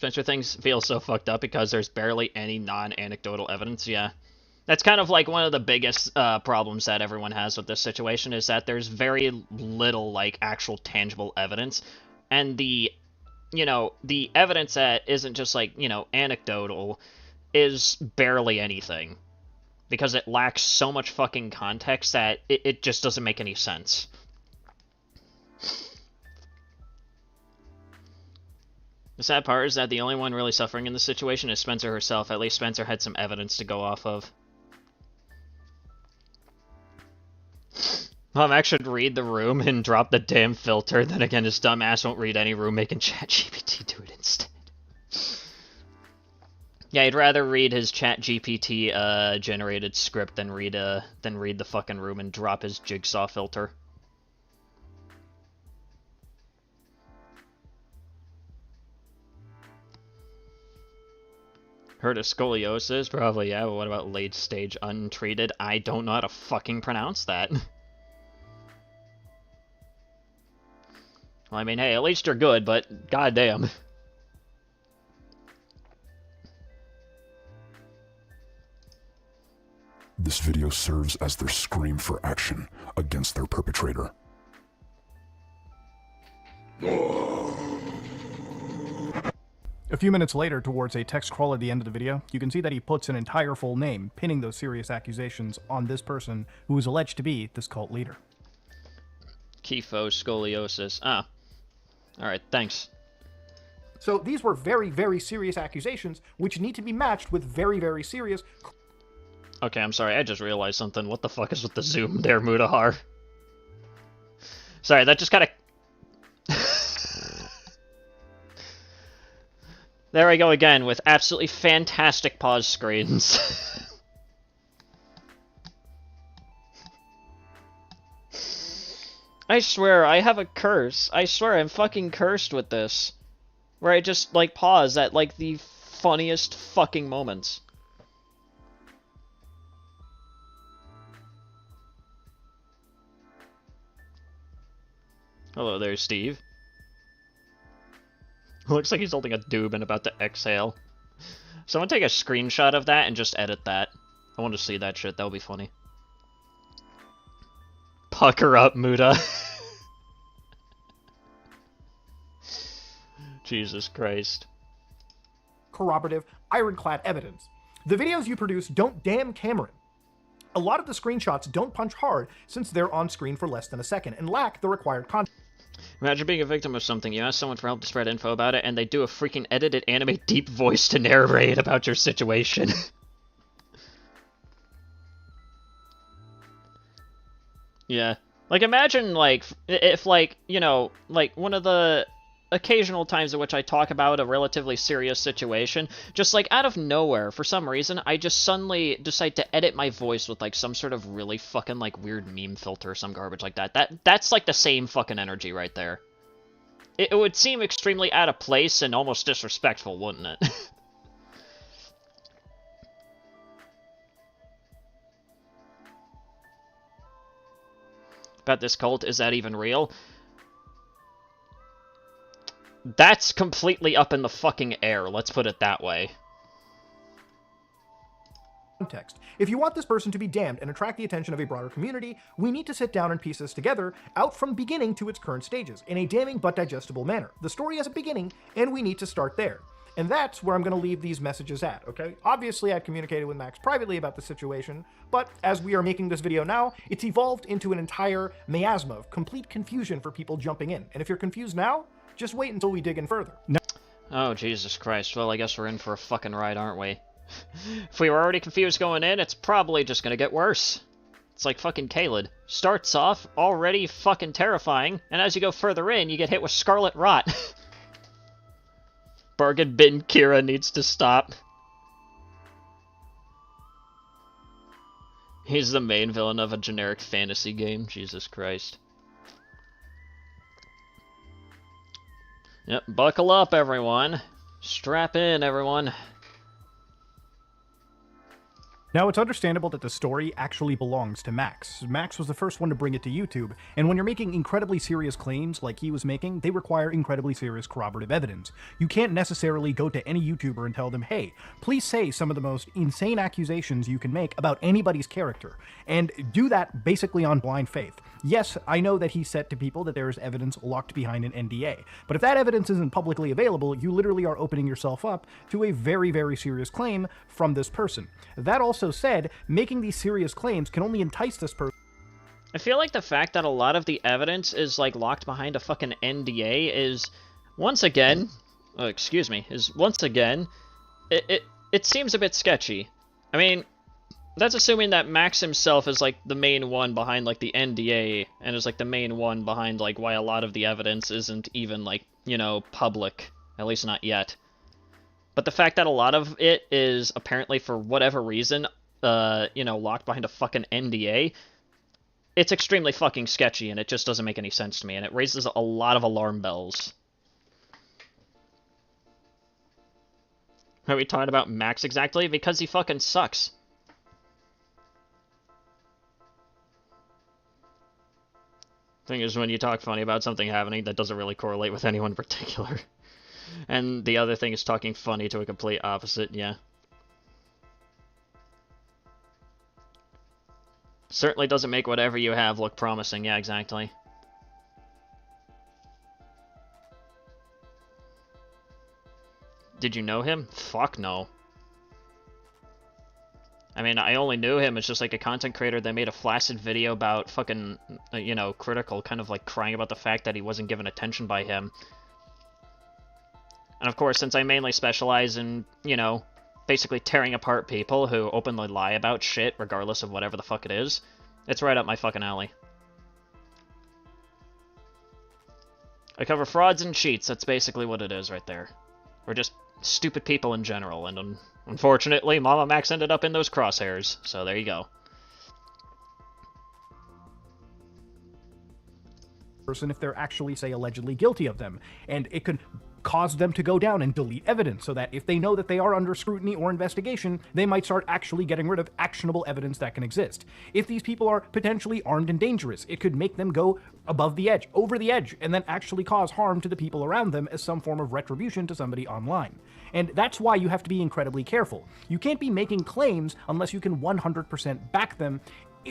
Spencer things feel so fucked up because there's barely any non-anecdotal evidence. Yeah. That's kind of like one of the biggest problems that everyone has with this situation is that there's very little, like, actual tangible evidence. And the, you know, the evidence that isn't just, like, you know, anecdotal is barely anything. Because it lacks so much fucking context that it just doesn't make any sense. The sad part is that the only one really suffering in this situation is Spencer herself. At least Spencer had some evidence to go off of. Max should read the room and drop the damn filter. Then again, his dumb ass won't read any room, making ChatGPT do it instead. Yeah, he'd rather read his ChatGPT generated script than read the fucking room and drop his jigsaw filter. Heard of scoliosis? Probably, yeah, but what about late stage untreated? I don't know how to fucking pronounce that. Well, I mean, hey, at least you're good, but goddamn. This video serves as their scream for action against their perpetrator. A few minutes later, towards a text crawl at the end of the video, you can see that he puts an entire full name, pinning those serious accusations on this person who is alleged to be this cult leader. Kyphoscoliosis. Ah. Alright, thanks. So these were very, very serious accusations, which need to be matched with very, very serious... Okay, I'm sorry, I just realized something. What the fuck is with the zoom there, Mutahar? Sorry, that just kinda... There I go again, with absolutely fantastic pause screens. I swear, I have a curse. I swear, I'm fucking cursed with this. Where I just, like, pause at, like, the funniest fucking moments. Hello there, Steve. Looks like he's holding a doob and about to exhale. Someone take a screenshot of that and just edit that. I want to see that shit, that would be funny. Pucker up, Muta. Jesus Christ. Corroborative, ironclad evidence. The videos you produce don't damn Cameron. A lot of the screenshots don't punch hard since they're on screen for less than a second and lack the required context. Imagine being a victim of something. You ask someone for help to spread info about it, and they do a freaking edited anime deep voice to narrate about your situation. Yeah. Like, imagine, like, if, like, you know, like, one of the occasional times in which I talk about a relatively serious situation, just, like, out of nowhere, for some reason, I just suddenly decide to edit my voice with, like, some sort of really fucking, like, weird meme filter or some garbage like that. That's, like, the same fucking energy right there. It would seem extremely out of place and almost disrespectful, wouldn't it? About this cult, is that even real? That's completely up in the fucking air, let's put it that way. Context. If you want this person to be damned and attract the attention of a broader community, we need to sit down and piece this together, out from beginning to its current stages, in a damning but digestible manner. The story has a beginning, and we need to start there. And that's where I'm going to leave these messages at, okay? Obviously, I communicated with Max privately about the situation, but as we are making this video now, it's evolved into an entire miasma of complete confusion for people jumping in. And if you're confused now, just wait until we dig in further. Oh, Jesus Christ. Well, I guess we're in for a fucking ride, aren't we? If we were already confused going in, it's probably just gonna get worse. It's like fucking Caelid. Starts off already fucking terrifying, and as you go further in, you get hit with Scarlet Rot. Bargain bin Kira needs to stop. He's the main villain of a generic fantasy game. Jesus Christ. Yep, buckle up, everyone. Strap in, everyone. Now, it's understandable that the story actually belongs to Max. Max was the first one to bring it to YouTube, and when you're making incredibly serious claims like he was making, they require incredibly serious corroborative evidence. You can't necessarily go to any YouTuber and tell them, hey, please say some of the most insane accusations you can make about anybody's character, and do that basically on blind faith. Yes, I know that he said to people that there is evidence locked behind an NDA, but if that evidence isn't publicly available, you literally are opening yourself up to a very, very serious claim from this person. That also said, making these serious claims can only entice this person. I feel like the fact that a lot of the evidence is, like, locked behind a fucking NDA is, once again, it seems a bit sketchy. I mean, that's assuming that Max himself is, like, the main one behind, like, the NDA, and is, like, the main one behind, like, why a lot of the evidence isn't even, like, you know, public. At least not yet. But the fact that a lot of it is, apparently, for whatever reason, you know, locked behind a fucking NDA, it's extremely fucking sketchy, and it just doesn't make any sense to me, and it raises a lot of alarm bells. Are we talking about Max exactly? Because he fucking sucks. Thing is, when you talk funny about something happening, that doesn't really correlate with anyone in particular. And the other thing is talking funny to a complete opposite, yeah. Certainly doesn't make whatever you have look promising, yeah, exactly. Did you know him? Fuck no. I mean, I only knew him as just like a content creator that made a flaccid video about fucking, you know, Critical, kind of like crying about the fact that he wasn't given attention by him. And of course, since I mainly specialize in, you know, basically tearing apart people who openly lie about shit, regardless of whatever the fuck it is, it's right up my fucking alley. I cover frauds and cheats, that's basically what it is right there. Or just stupid people in general, and unfortunately, Mama Max ended up in those crosshairs, so there you go. Person if they're actually, say, allegedly guilty of them, and it could cause them to go down and delete evidence so that if they know that they are under scrutiny or investigation, they might start actually getting rid of actionable evidence that can exist. If these people are potentially armed and dangerous, it could make them go above the edge, over the edge, and then actually cause harm to the people around them as some form of retribution to somebody online. And that's why you have to be incredibly careful. You can't be making claims unless you can 100% back them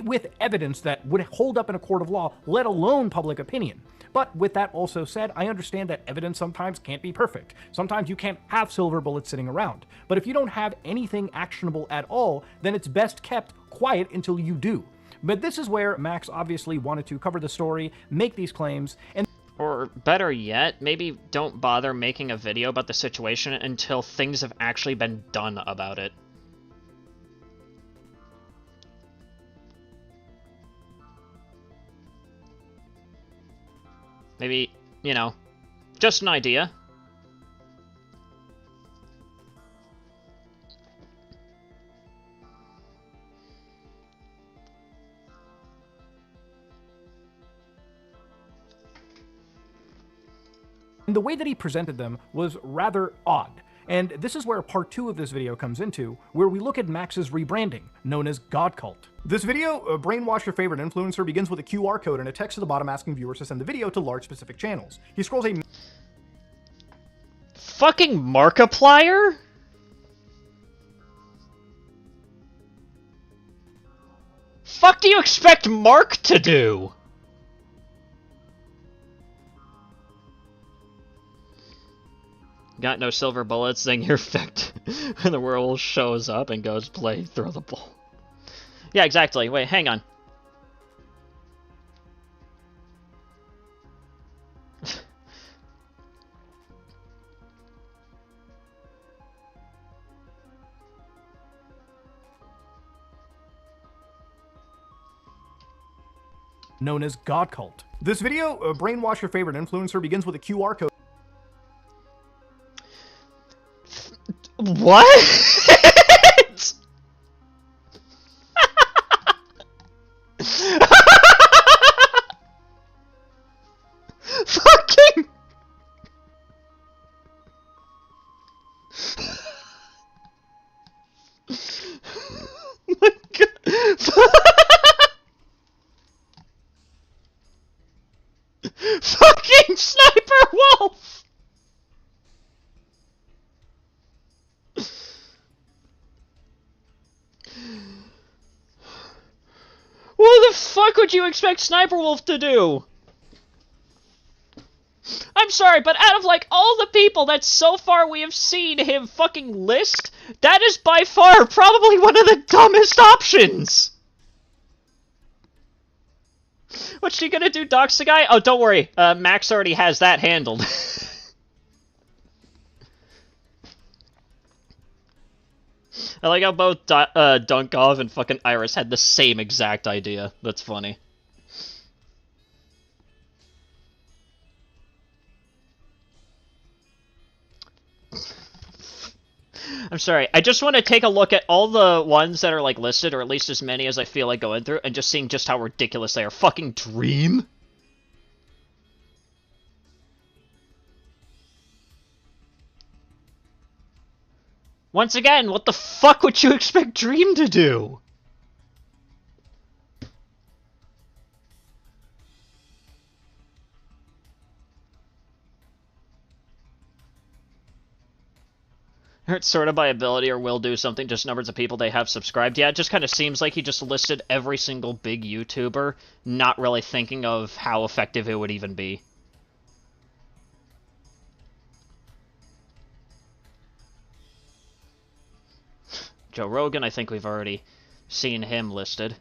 with evidence that would hold up in a court of law, let alone public opinion. But with that also said, I understand that evidence sometimes can't be perfect. Sometimes you can't have silver bullets sitting around. But if you don't have anything actionable at all, then it's best kept quiet until you do. But this is where Max obviously wanted to cover the story, make these claims, and or better yet, maybe don't bother making a video about the situation until things have actually been done about it. Maybe, you know, just an idea. And the way that he presented them was rather odd. And this is where part 2 of this video comes into, where we look at Max's rebranding, known as God Cult. This video, Brainwash Your Favorite Influencer, begins with a QR code and a text at the bottom asking viewers to send the video to large specific channels. He scrolls a... Fucking Markiplier? Fuck do you expect Mark to do? Got no silver bullets, then you're fucked. And the werewolf shows up and goes, play, throw the ball. Yeah, exactly. Wait, hang on. known as God Cult. This video, Brainwash Your Favorite Influencer, begins with a QR code. What? Fucking... the fuck would you expect Sniper Wolf to do? I'm sorry, but out of, like, all the people that so far we have seen him fucking list, that is by far probably one of the dumbest options! What's she gonna do, dox the guy? Oh, don't worry, Max already has that handled. I like how both Dunkov and fucking Iris had the same exact idea. That's funny. I'm sorry, I just want to take a look at all the ones that are, like, listed, or at least as many as I feel like going through, and just seeing just how ridiculous they are. Fucking Dream? Once again, what the fuck would you expect Dream to do? It's sorted by ability or will do something, just numbers of people they have subscribed. Yeah, it just kind of seems like he just listed every single big YouTuber, not really thinking of how effective it would even be. Joe Rogan, I think we've already seen him listed.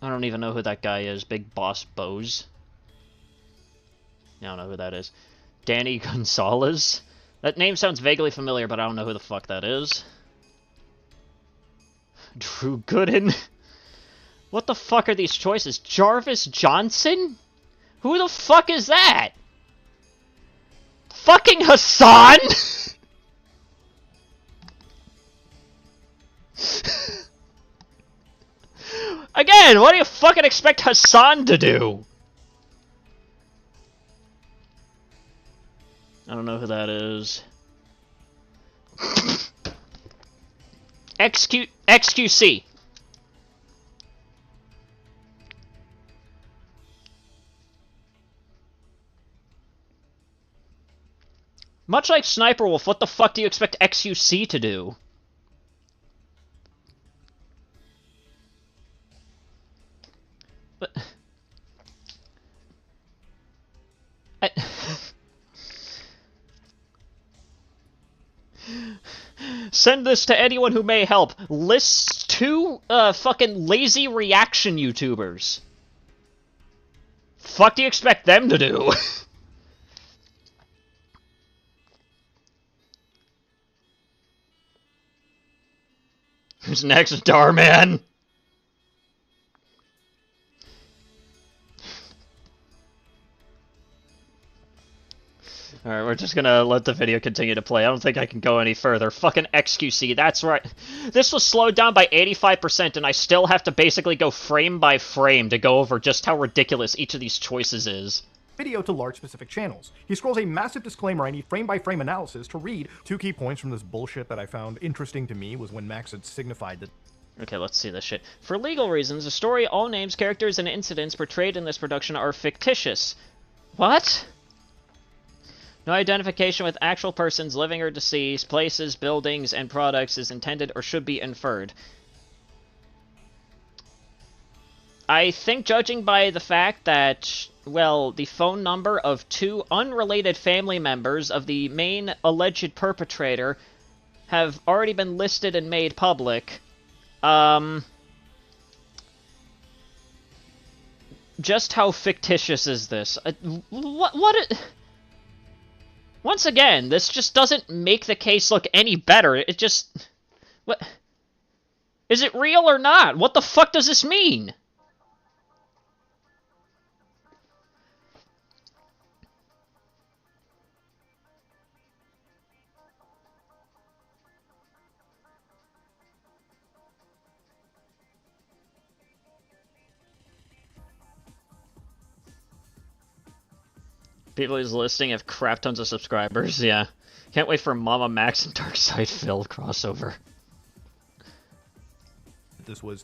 I don't even know who that guy is. Big Boss Bose. I don't know who that is. Danny Gonzalez? That name sounds vaguely familiar, but I don't know who the fuck that is. Drew Gooden? What the fuck are these choices? Jarvis Johnson? Who the fuck is that? Fucking Hassan?! Again, what do you fucking expect Hassan to do? I don't know who that is. XQC. Much like Sniper Wolf, what the fuck do you expect XQC to do? But... Send this to anyone who may help. Lists 2 fucking lazy reaction YouTubers. Fuck do you expect them to do? Who's next, Darman? Alright, we're just gonna let the video continue to play. I don't think I can go any further. Fucking XQC, that's right. This was slowed down by 85%, and I still have to basically go frame by frame to go over just how ridiculous each of these choices is. Video to large specific channels. He scrolls a massive disclaimer I need frame-by-frame analysis to read. 2 key points from this bullshit that I found interesting to me was when Max had signified that... Okay, let's see this shit. For legal reasons, the story, all names, characters, and incidents portrayed in this production are fictitious. What? No identification with actual persons, living or deceased, places, buildings, and products is intended or should be inferred. I think judging by the fact that, well, the phone number of 2 unrelated family members of the main alleged perpetrator have already been listed and made public, just how fictitious is this? Once again, this just doesn't make the case look any better. It just... What? Is it real or not? What the fuck does this mean? People who's listing have crap tons of subscribers, yeah. Can't wait for Mama Max and Darkside Phil crossover. this was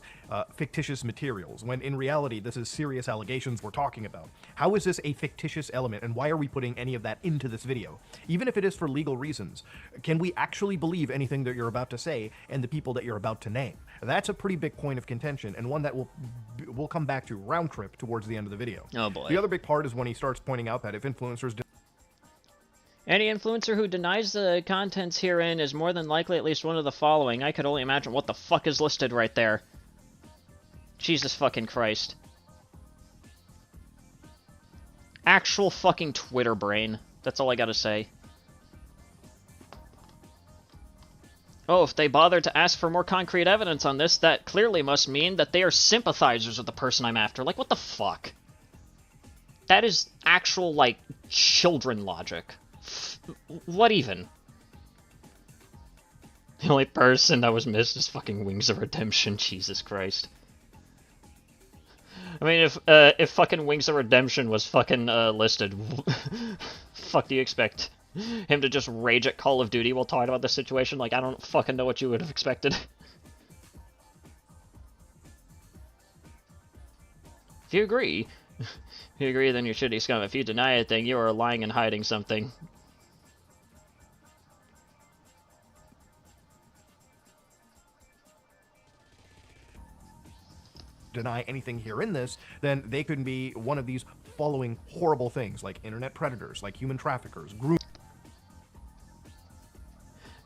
fictitious materials, when in reality this is serious allegations we're talking about. How is this a fictitious element, and why are we putting any of that into this video? Even if it is for legal reasons, can we actually believe anything that you're about to say and the people that you're about to name? That's a pretty big point of contention, and one that we'll come back to round trip towards the end of the video. Oh boy. The other big part is when he starts pointing out that if influencers Any influencer who denies the contents herein is more than likely at least one of the following. I could only imagine what the fuck is listed right there. Jesus fucking Christ. Actual fucking Twitter brain. That's all I gotta say. Oh, if they bother to ask for more concrete evidence on this, that clearly must mean that they are sympathizers of the person I'm after. Like, what the fuck? That is actual, like, children logic. What even? The only person that was missed is fucking Wings of Redemption. Jesus Christ. I mean, if fucking Wings of Redemption was fucking listed, fuck do you expect? Him to just rage at Call of Duty while talking about the situation? Like, I don't fucking know what you would have expected. If you agree, then you're shitty scum. If you deny it, then you are lying and hiding something. deny anything here in this, then they could be one of these following horrible things, like internet predators, like human traffickers,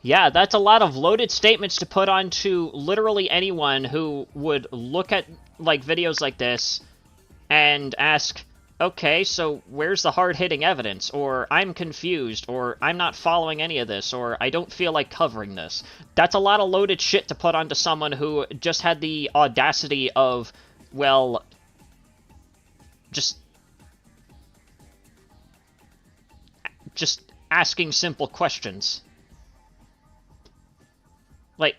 Yeah, that's a lot of loaded statements to put onto literally anyone who would look at, like, videos like this and ask, okay, so where's the hard-hitting evidence? Or, I'm confused, or, I'm not following any of this, or, I don't feel like covering this. That's a lot of loaded shit to put onto someone who just had the audacity of, well, just asking simple questions. Like,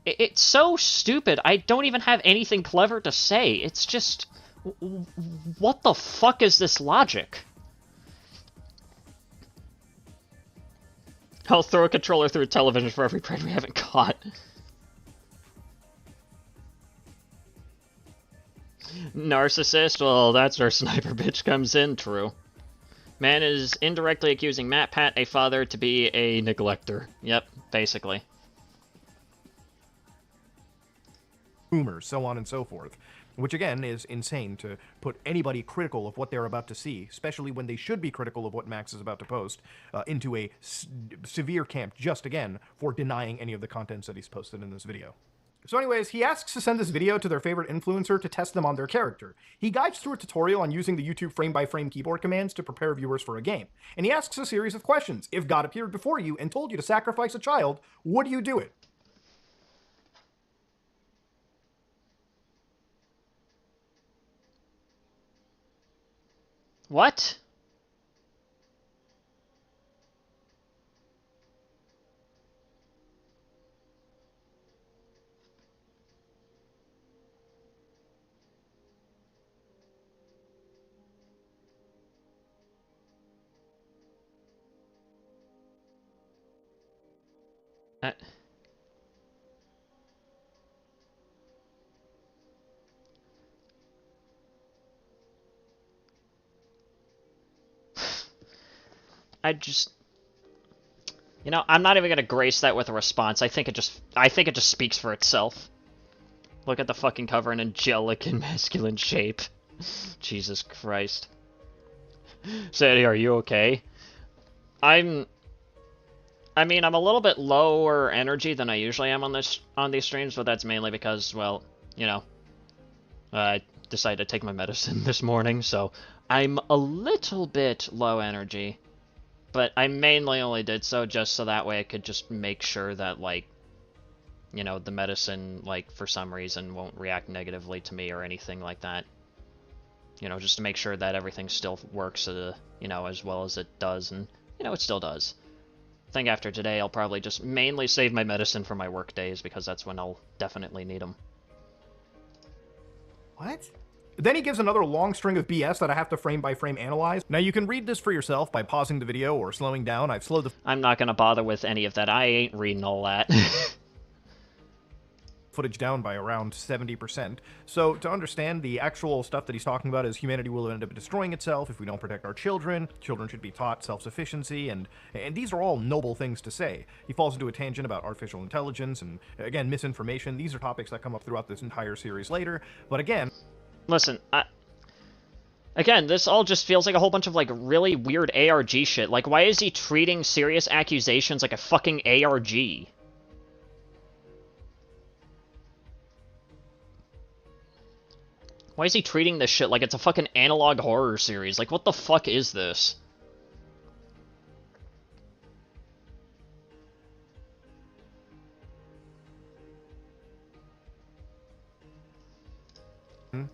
it's so stupid. I don't even have anything clever to say. It's just, what the fuck is this logic? I'll throw a controller through a television for every prey we haven't caught. Narcissist? Well, that's where Sniper Bitch comes in, true. Man is indirectly accusing Matt Pat, a father, to be a neglector. Yep, basically. Boomers, so on and so forth. Which, again, is insane to put anybody critical of what they're about to see, especially when they should be critical of what Max is about to post, into a severe camp just, again, for denying any of the contents that he's posted in this video. So anyways, he asks to send this video to their favorite influencer to test them on their character. He guides through a tutorial on using the YouTube frame-by-frame keyboard commands to prepare viewers for a game. And he asks a series of questions. If God appeared before you and told you to sacrifice a child, would you do it? What? I just, you know, I'm not even gonna grace that with a response. I think it just speaks for itself. Look at the fucking cover, an angelic and masculine shape. Jesus Christ. Sanity, are you okay? I mean, I'm a little bit lower energy than I usually am on these streams, but that's mainly because, well, you know, I decided to take my medicine this morning, so I'm a little bit low energy. But I mainly only did so just so that way I could just make sure that, like, you know, the medicine, like, for some reason won't react negatively to me or anything like that. You know, just to make sure that everything still works, you know, as well as it does, and, you know, it still does. I think after today I'll probably just mainly save my medicine for my work days, because that's when I'll definitely need them. What? Then he gives another long string of BS that I have to frame by frame analyze. Now you can read this for yourself by pausing the video or slowing down. I've slowed the I'm not gonna bother with any of that. I ain't reading all that. footage down by around 70%. So to understand, the actual stuff that he's talking about is humanity will end up destroying itself if we don't protect our children. Children should be taught self-sufficiency, and these are all noble things to say. He falls into a tangent about artificial intelligence and, again, misinformation. These are topics that come up throughout this entire series later, but again... Listen, again, this all just feels like a whole bunch of, like, really weird ARG shit. Like, why is he treating serious accusations like a fucking ARG? Why is he treating this shit like it's a fucking analog horror series? Like, what the fuck is this?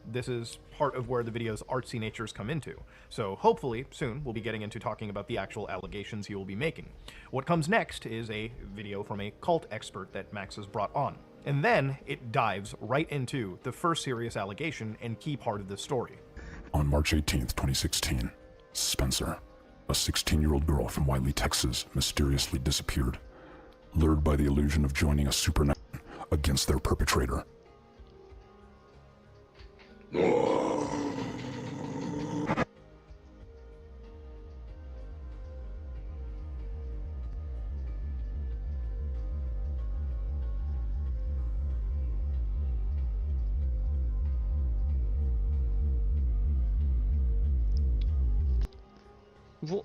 This is part of where the video's artsy natures come into. So hopefully, soon, we'll be getting into talking about the actual allegations he will be making. What comes next is a video from a cult expert that Max has brought on. And then it dives right into the first serious allegation and key part of this story. On March 18th, 2016, Spencer, a 16-year-old girl from Wiley, Texas, mysteriously disappeared, lured by the illusion of joining a supernatural against their perpetrator.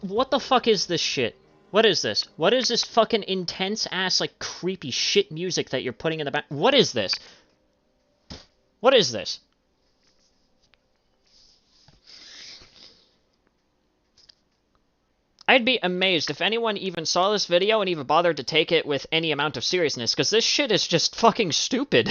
What the fuck is this shit? What is this? What is this fucking intense-ass, like, creepy shit music that you're putting in the back? What is this? What is this? I'd be amazed if anyone even saw this video and even bothered to take it with any amount of seriousness, because this shit is just fucking stupid.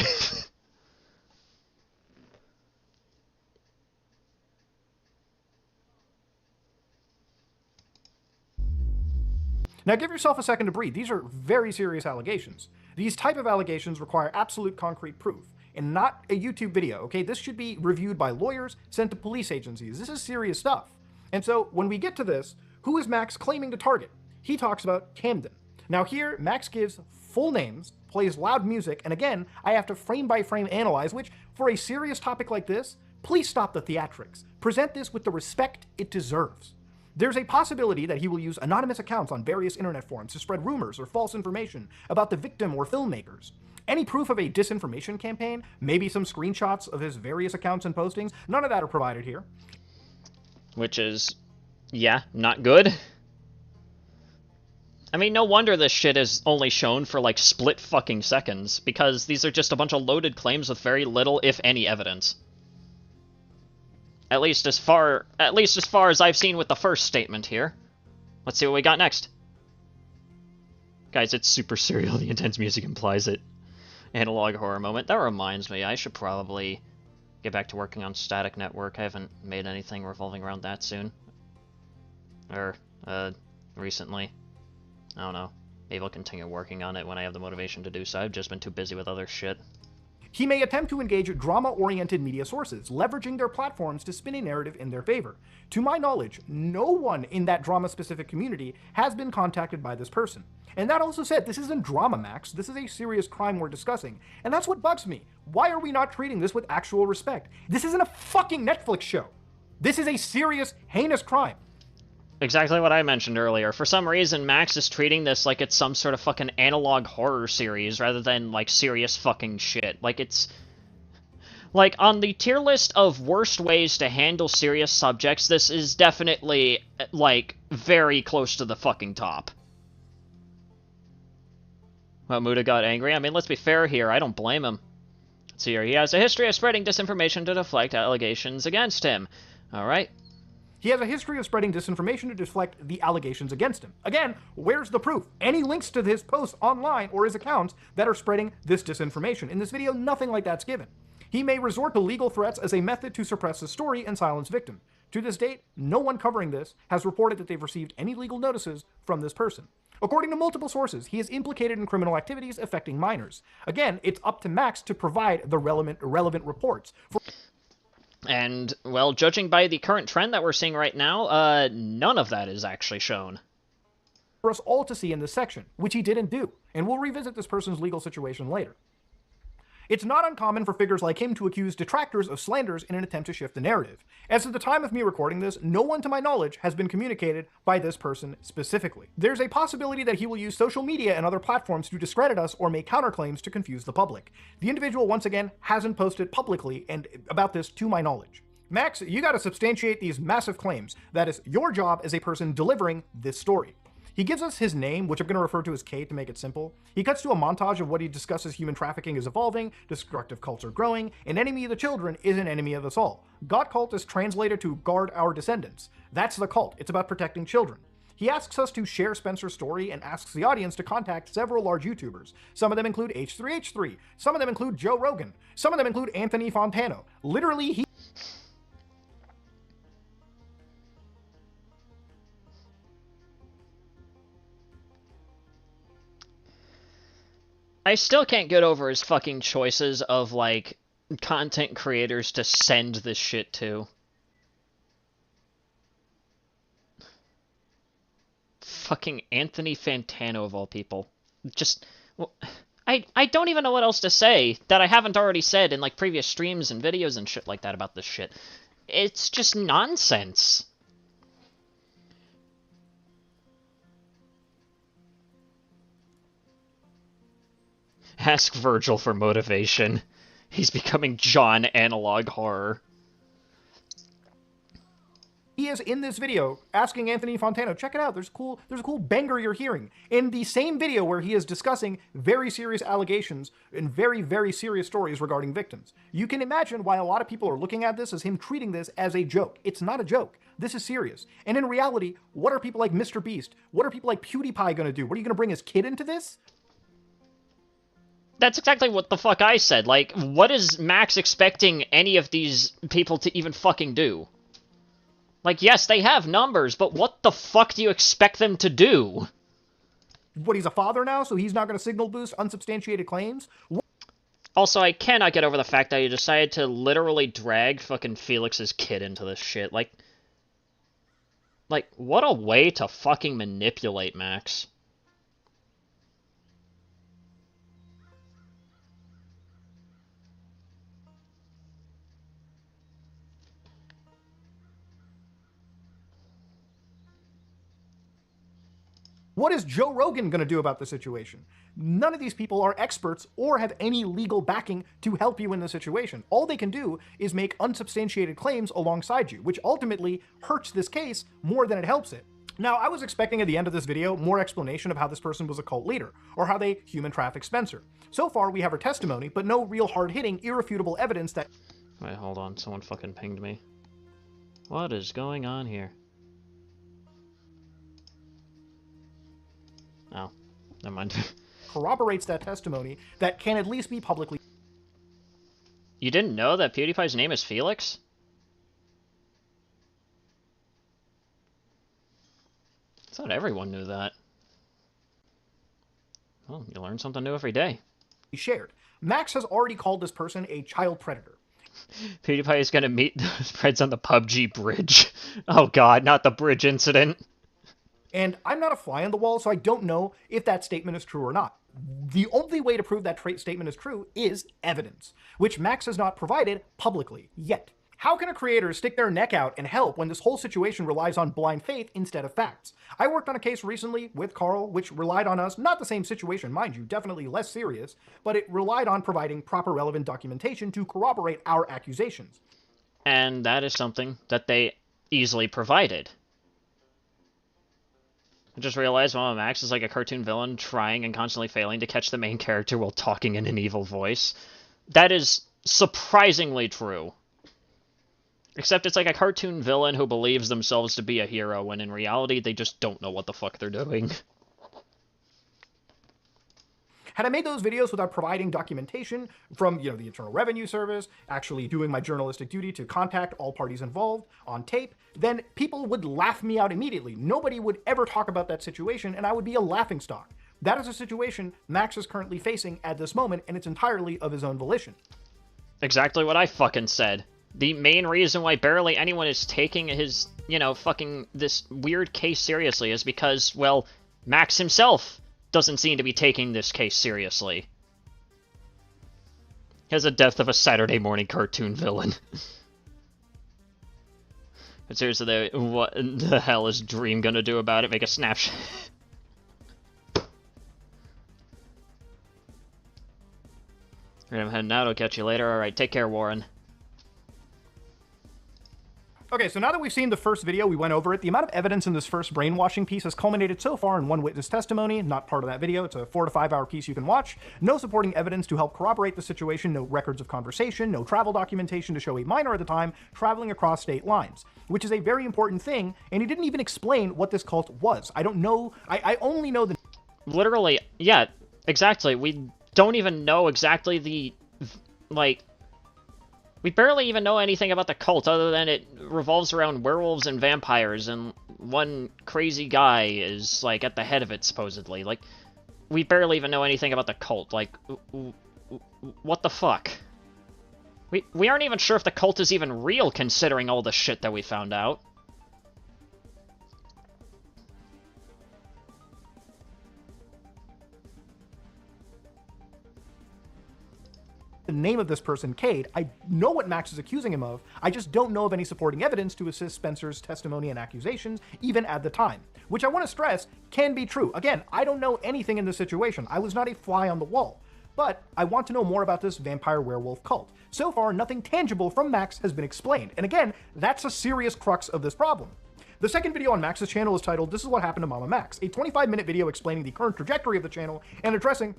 Now give yourself a second to breathe. These are very serious allegations. These type of allegations require absolute concrete proof, and not a YouTube video, okay? This should be reviewed by lawyers, sent to police agencies. This is serious stuff. And so when we get to this, who is Max claiming to target? He talks about Camden. Now here, Max gives full names, plays loud music, and again, I have to frame by frame analyze, which, for a serious topic like this, please stop the theatrics. Present this with the respect it deserves. There's a possibility that he will use anonymous accounts on various internet forums to spread rumors or false information about the victim or filmmakers. Any proof of a disinformation campaign, maybe some screenshots of his various accounts and postings, none of that are provided here. Which is, yeah, not good. I mean, no wonder this shit is only shown for, like, split fucking seconds, because these are just a bunch of loaded claims with very little, if any, evidence. At least as far as I've seen with the first statement here. Let's see what we got next. Guys, it's super serial. The intense music implies it. Analog horror moment. That reminds me, I should probably get back to working on Static Network. I haven't made anything revolving around that soon. Or, recently. I don't know. Maybe I'll continue working on it when I have the motivation to do so. I've just been too busy with other shit. He may attempt to engage drama-oriented media sources, leveraging their platforms to spin a narrative in their favor. To my knowledge, no one in that drama-specific community has been contacted by this person. And that also said, this isn't drama, Max. This is a serious crime we're discussing. And that's what bugs me. Why are we not treating this with actual respect? This isn't a fucking Netflix show. This is a serious, heinous crime. Exactly what I mentioned earlier. For some reason, Max is treating this like it's some sort of fucking analog horror series rather than, like, serious fucking shit. Like, it's... Like, on the tier list of worst ways to handle serious subjects, this is definitely, like, very close to the fucking top. Well, Muta got angry. I mean, let's be fair here. I don't blame him. Let's see here. He has a history of spreading disinformation to deflect allegations against him. Alright. He has a history of spreading disinformation to deflect the allegations against him. Again, where's the proof? Any links to his posts online or his accounts that are spreading this disinformation? In this video, nothing like that's given. He may resort to legal threats as a method to suppress his story and silence victim. To this date, no one covering this has reported that they've received any legal notices from this person. According to multiple sources, he is implicated in criminal activities affecting minors. Again, it's up to Max to provide the relevant reports. And, well, judging by the current trend that we're seeing right now, none of that is actually shown. For us all to see in this section, which he didn't do, and we'll revisit this person's legal situation later. It's not uncommon for figures like him to accuse detractors of slanders in an attempt to shift the narrative. As of the time of me recording this, no one to my knowledge has been communicated by this person specifically. There's a possibility that he will use social media and other platforms to discredit us or make counterclaims to confuse the public. The individual, once again, hasn't posted publicly and about this to my knowledge. Max, you gotta substantiate these massive claims. That is your job as a person delivering this story. He gives us his name, which I'm going to refer to as K to make it simple. He cuts to a montage of what he discusses human trafficking is evolving, destructive cults are growing, an enemy of the children is an enemy of us all. God cult is translated to guard our descendants. That's the cult. It's about protecting children. He asks us to share Spencer's story and asks the audience to contact several large YouTubers. Some of them include H3H3. Some of them include Joe Rogan. Some of them include Anthony Fantano. Literally, he... I still can't get over his fucking choices of, like, content creators to send this shit to. Fucking Anthony Fantano, of all people. Just... Well, I don't even know what else to say that I haven't already said in, like, previous streams and videos and shit like that about this shit. It's just nonsense. Ask Virgil for motivation. He's becoming John Analog Horror. He is in this video asking Anthony Fantano, check it out, there's a cool banger you're hearing. In the same video where he is discussing very serious allegations and very, very serious stories regarding victims. You can imagine why a lot of people are looking at this as him treating this as a joke. It's not a joke. This is serious. And in reality, what are people like Mr. Beast? What are people like PewDiePie gonna do? What are you gonna bring his kid into this? That's exactly what the fuck I said. Like, what is Max expecting any of these people to even fucking do? Like, yes, they have numbers, but what the fuck do you expect them to do? What, he's a father now, so he's not going to signal boost unsubstantiated claims? Also, I cannot get over the fact that you decided to literally drag fucking Felix's kid into this shit. Like, what a way to fucking manipulate Max. What is Joe Rogan going to do about the situation? None of these people are experts or have any legal backing to help you in the situation. All they can do is make unsubstantiated claims alongside you, which ultimately hurts this case more than it helps it. Now, I was expecting at the end of this video more explanation of how this person was a cult leader, or how they human trafficked Spencer. So far, we have her testimony, but no real hard-hitting, irrefutable evidence that... Wait, hold on. Someone fucking pinged me. What is going on here? Oh, never mind. corroborates that testimony that can at least be publicly... You didn't know that PewDiePie's name is Felix? I thought everyone knew that. Well, you learn something new every day. shared. Max has already called this person a child predator. PewDiePie is gonna meet his friends on the PUBG bridge. Oh god, not the bridge incident. And I'm not a fly on the wall, so I don't know if that statement is true or not. The only way to prove that statement is true is evidence, which Max has not provided publicly yet. How can a creator stick their neck out and help when this whole situation relies on blind faith instead of facts? I worked on a case recently with Carl, which relied on us, not the same situation, mind you, definitely less serious, but it relied on providing proper relevant documentation to corroborate our accusations. And that is something that they easily provided. I just realized Mama Max is like a cartoon villain trying and constantly failing to catch the main character while talking in an evil voice. That is surprisingly true. Except it's like a cartoon villain who believes themselves to be a hero, when in reality they just don't know what the fuck they're doing. Had I made those videos without providing documentation from, the Internal Revenue Service, actually doing my journalistic duty to contact all parties involved on tape, then people would laugh me out immediately. Nobody would ever talk about that situation, and I would be a laughingstock. That is a situation Max is currently facing at this moment, and it's entirely of his own volition. Exactly what I fucking said. the main reason why barely anyone is taking his, you know, fucking this weird case seriously is because, well, Max himself doesn't seem to be taking this case seriously. He has the death of a Saturday morning cartoon villain. But seriously, what the hell is Dream gonna do about it? Make a snapshot? Alright, I'm heading out. I'll catch you later. Alright, take care, Warren. Okay, so now that we've seen the first video, we went over it. The amount of evidence in this first brainwashing piece has culminated so far in one witness testimony, not part of that video. It's a 4 to 5 hour piece you can watch. No supporting evidence to help corroborate the situation, no records of conversation, no travel documentation to show a minor at the time traveling across state lines, which is a very important thing, and he didn't even explain what this cult was. I don't know, I only know the... Literally, yeah, exactly. We don't even know exactly the, like... We barely even know anything about the cult other than it revolves around werewolves and vampires, and one crazy guy is, like, at the head of it, supposedly. Like, we barely even know anything about the cult. Like, what the fuck? We aren't even sure if the cult is even real, considering all the shit that we found out. name of this person, Cade. I know what Max is accusing him of. I just don't know of any supporting evidence to assist Spencer's testimony and accusations, even at the time. Which I want to stress can be true. Again, I don't know anything in this situation. I was not a fly on the wall. But I want to know more about this vampire werewolf cult. So far, nothing tangible from Max has been explained. And again, that's a serious crux of this problem. The second video on Max's channel is titled "This is What Happened to Mama Max," a 25-minute video explaining the current trajectory of the channel and addressing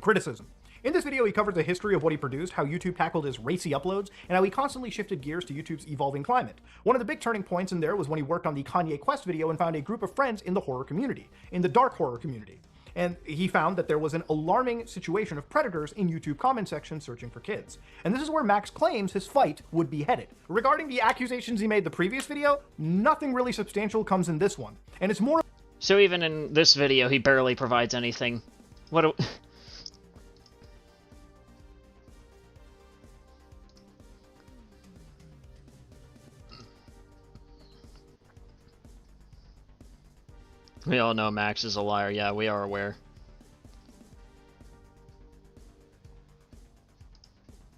criticism. In this video, he covers the history of what he produced, how YouTube tackled his racy uploads, and how he constantly shifted gears to YouTube's evolving climate. One of the big turning points in there was when he worked on the Kanye Quest video and found a group of friends in the horror community, in the dark horror community. And he found that there was an alarming situation of predators in YouTube comment section searching for kids. And this is where Max claims his fight would be headed. Regarding the accusations he made the previous video, nothing really substantial comes in this one. And it's more... So even in this video, he barely provides anything. What a... We all know Max is a liar. Yeah, we are aware.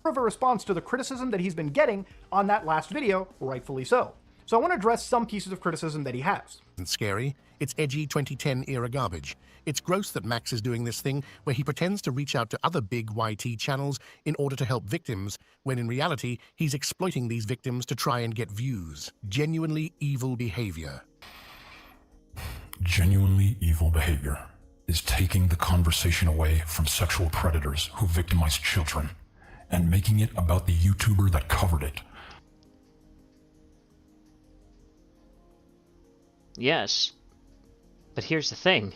of a response to the criticism that he's been getting on that last video, rightfully so. So I want to address some pieces of criticism that he has. It's scary. It's edgy 2010 era garbage. It's gross that Max is doing this thing where he pretends to reach out to other big YT channels in order to help victims, when in reality, he's exploiting these victims to try and get views. Genuinely evil behavior. Genuinely evil behavior is taking the conversation away from sexual predators who victimize children and making it about the YouTuber that covered it. Yes, but here's the thing.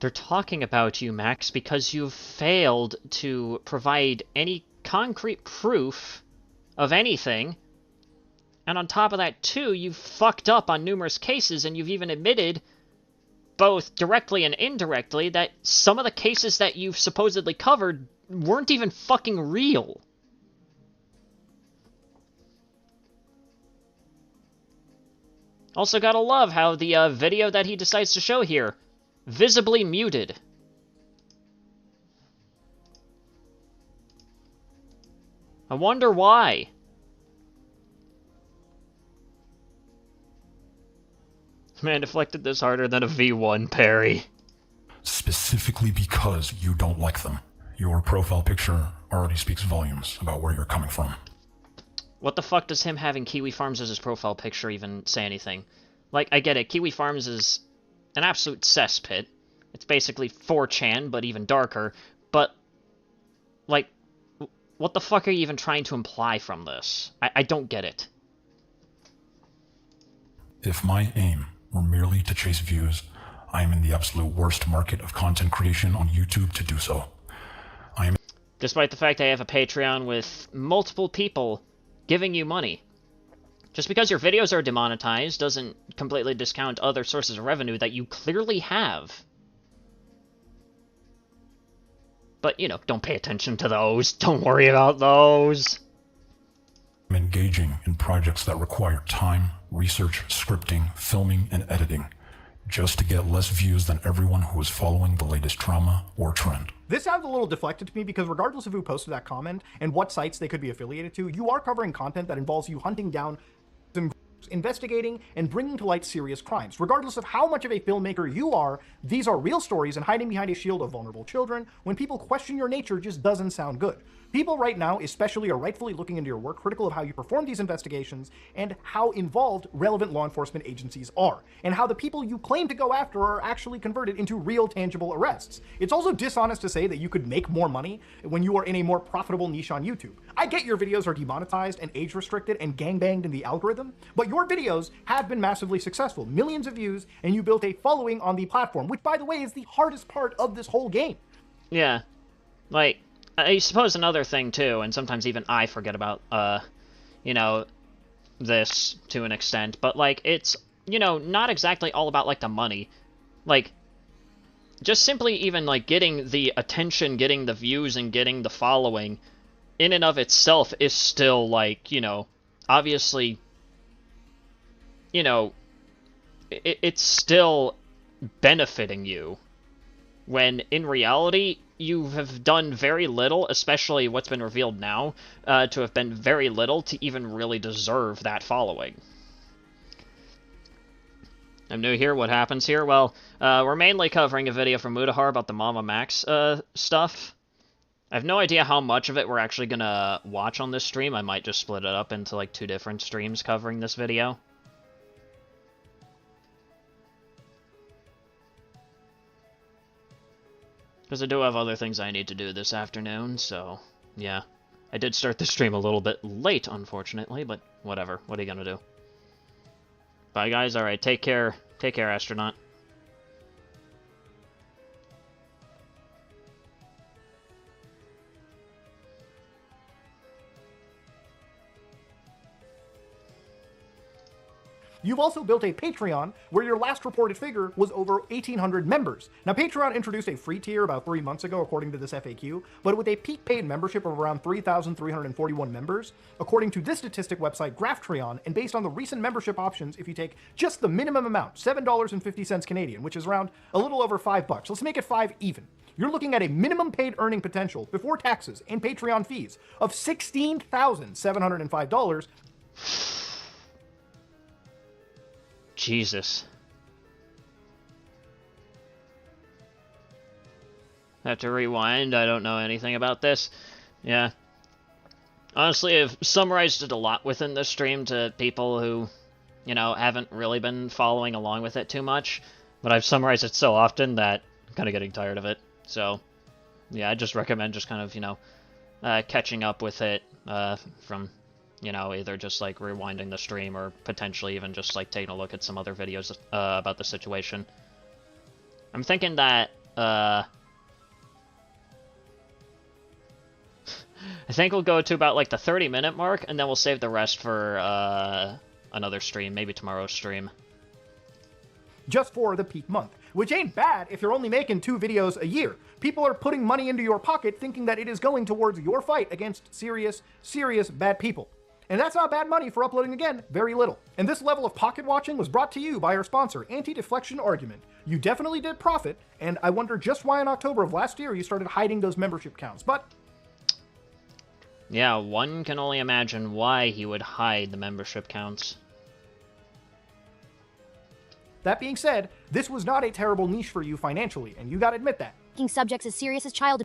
They're talking about you, Max, because you've failed to provide any concrete proof of anything. And on top of that, too, you've fucked up on numerous cases, and you've even admitted, both directly and indirectly, that some of the cases that you've supposedly covered weren't even fucking real. Also gotta love how the video that he decides to show here, visibly muted. I wonder why. Man, deflected this harder than a V1 parry. Specifically because you don't like them. Your profile picture already speaks volumes about where you're coming from. What the fuck does him having Kiwi Farms as his profile picture even say anything? Like, I get it, Kiwi Farms is an absolute cesspit. It's basically 4chan, but even darker. But, like, what the fuck are you even trying to imply from this? I don't get it. If my aim were merely to chase views, I am in the absolute worst market of content creation on YouTube to do so. Despite the fact I have a Patreon with multiple people giving you money. Just because your videos are demonetized doesn't completely discount other sources of revenue that you clearly have. But, you know, don't pay attention to those. Don't worry about those. Engaging in projects that require time, research, scripting, filming, and editing, just to get less views than everyone who is following the latest drama or trend. This sounds a little deflected to me because regardless of who posted that comment and what sites they could be affiliated to, you are covering content that involves you hunting down and investigating and bringing to light serious crimes. Regardless of how much of a filmmaker you are, these are real stories, and hiding behind a shield of vulnerable children when people question your nature just doesn't sound good. People right now especially are rightfully looking into your work, critical of how you perform these investigations and how involved relevant law enforcement agencies are, and how the people you claim to go after are actually converted into real tangible arrests. It's also dishonest to say that you could make more money when you are in a more profitable niche on YouTube. I get your videos are demonetized and age restricted and gangbanged in the algorithm, but your videos have been massively successful, millions of views, and you built a following on the platform, which by the way is the hardest part of this whole game. Yeah, like, I suppose another thing too, and sometimes even I forget about, you know, this to an extent, but like, it's, you know, not exactly all about like the money. Like, just simply even like getting the attention, getting the views, and getting the following in and of itself is still like, you know, obviously, you know, it's still benefiting you, when in reality you have done very little, especially what's been revealed now, to have been very little to even really deserve that following. I'm new here, what happens here? Well, we're mainly covering a video from Muta about the Mama Max stuff. I have no idea how much of it we're actually gonna watch on this stream. I might just split it up into like 2 different streams covering this video. Because I do have other things I need to do this afternoon, so yeah. I did start the stream a little bit late, unfortunately, but whatever. What are you gonna do? Bye, guys. Alright, take care. Take care, astronaut. You've also built a Patreon where your last reported figure was over 1,800 members. Now, Patreon introduced a free tier about 3 months ago, according to this FAQ, but with a peak paid membership of around 3,341 members, according to this statistic website, Graphtreon, and based on the recent membership options, if you take just the minimum amount, $7.50 Canadian, which is around a little over $5, let's make it 5 even. You're looking at a minimum paid earning potential before taxes and Patreon fees of $16,705. Jesus. Have to rewind, I don't know anything about this. Yeah. Honestly, I've summarized it a lot within this stream to people who, you know, haven't really been following along with it too much. But I've summarized it so often that I'm kind of getting tired of it. So, yeah, I just recommend just kind of, you know, catching up with it from, you know, either just like rewinding the stream or potentially even just like taking a look at some other videos about the situation. I'm thinking that I think we'll go to about like the 30-minute mark, and then we'll save the rest for another stream, maybe tomorrow's stream. Just for the peak month, which ain't bad if you're only making 2 videos a year. People are putting money into your pocket thinking that it is going towards your fight against serious bad people. And that's not bad money for uploading, again, very little. And this level of pocket watching was brought to you by our sponsor, Anti-Deflection Argument. You definitely did profit, and I wonder just why in October of last year you started hiding those membership counts, but... Yeah, one can only imagine why he would hide the membership counts. That being said, this was not a terrible niche for you financially, and you gotta admit that. Taking subjects as serious as child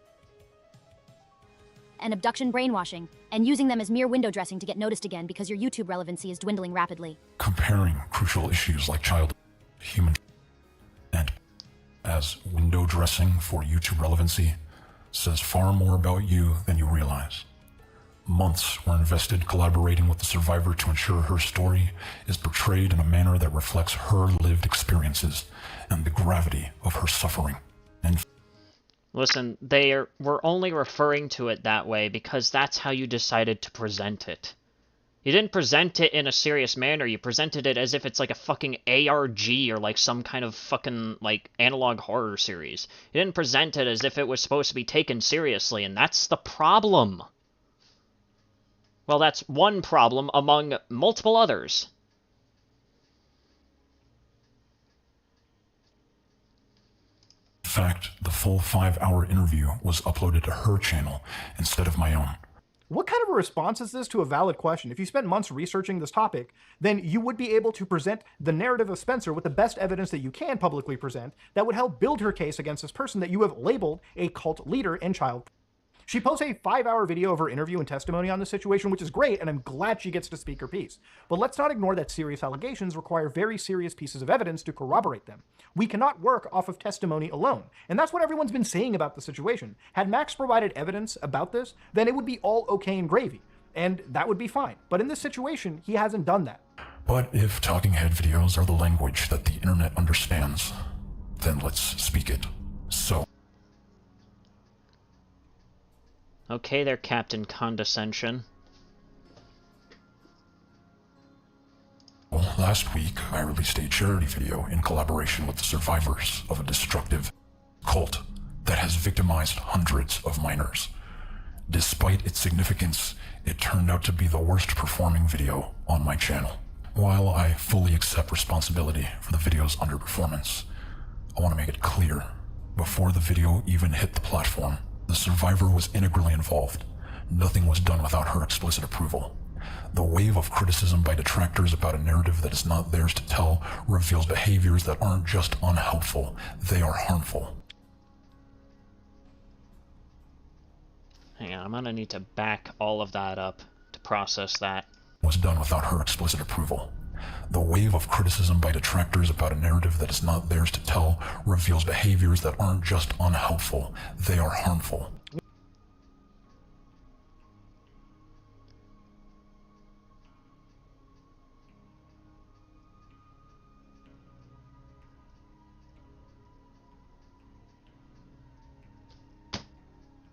and abduction brainwashing, and using them as mere window dressing to get noticed again because your YouTube relevancy is dwindling rapidly. Comparing crucial issues like child, human, and as window dressing for YouTube relevancy says far more about you than you realize. Months were invested collaborating with the survivor to ensure her story is portrayed in a manner that reflects her lived experiences and the gravity of her suffering. And listen, we're only referring to it that way because that's how you decided to present it. You didn't present it in a serious manner. You presented it as if it's like a fucking ARG or like some kind of fucking like analog horror series. You didn't present it as if it was supposed to be taken seriously, and that's the problem. Well, that's one problem among multiple others. In fact, the full 5-hour interview was uploaded to her channel instead of my own. What kind of a response is this to a valid question? If you spent months researching this topic, then you would be able to present the narrative of Spencer with the best evidence that you can publicly present that would help build her case against this person that you have labeled a cult leader and child. She posts a 5-hour video of her interview and testimony on the situation, which is great, and I'm glad she gets to speak her piece. But let's not ignore that serious allegations require very serious pieces of evidence to corroborate them. We cannot work off of testimony alone, and that's what everyone's been saying about the situation. Had Max provided evidence about this, then it would be all okay and gravy, and that would be fine. But in this situation, he hasn't done that. But if talking head videos are the language that the internet understands, then let's speak it. So, Okay there, Captain Condescension. last week I released a charity video in collaboration with the survivors of a destructive cult that has victimized hundreds of minors. Despite its significance, it turned out to be the worst performing video on my channel. While I fully accept responsibility for the video's underperformance, I want to make it clear, before the video even hit the platform, the survivor was integrally involved. Nothing was done without her explicit approval. The wave of criticism by detractors about a narrative that is not theirs to tell reveals behaviors that aren't just unhelpful, they are harmful. Hang on, I'm gonna need to back all of that up to process that. Was done without her explicit approval. The wave of criticism by detractors about a narrative that is not theirs to tell reveals behaviors that aren't just unhelpful, they are harmful.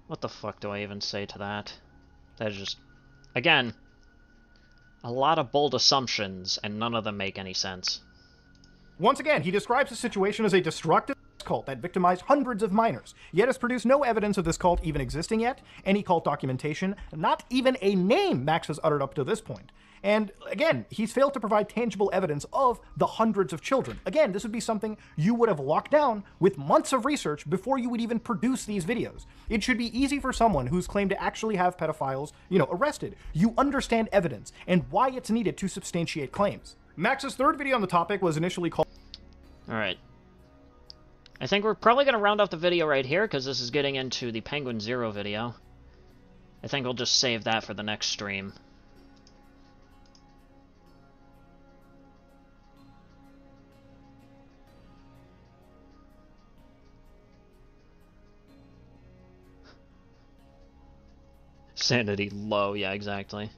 What the fuck do I even say to that? That is just... Again, a lot of bold assumptions, and none of them make any sense. Once again, he describes the situation as a destructive cult that victimized hundreds of minors, yet has produced no evidence of this cult even existing yet, any cult documentation, not even a name Max has uttered up to this point. And again, he's failed to provide tangible evidence of the hundreds of children. Again, this would be something you would have locked down with months of research before you would even produce these videos. It should be easy for someone who's claimed to actually have pedophiles, arrested. You understand evidence and why it's needed to substantiate claims. Max's third video on the topic was initially called... Alright. I think we're probably going to round off the video right here, because this is getting into the Penguin Zero video. I think we'll just save that for the next stream. Sanity low, yeah, exactly.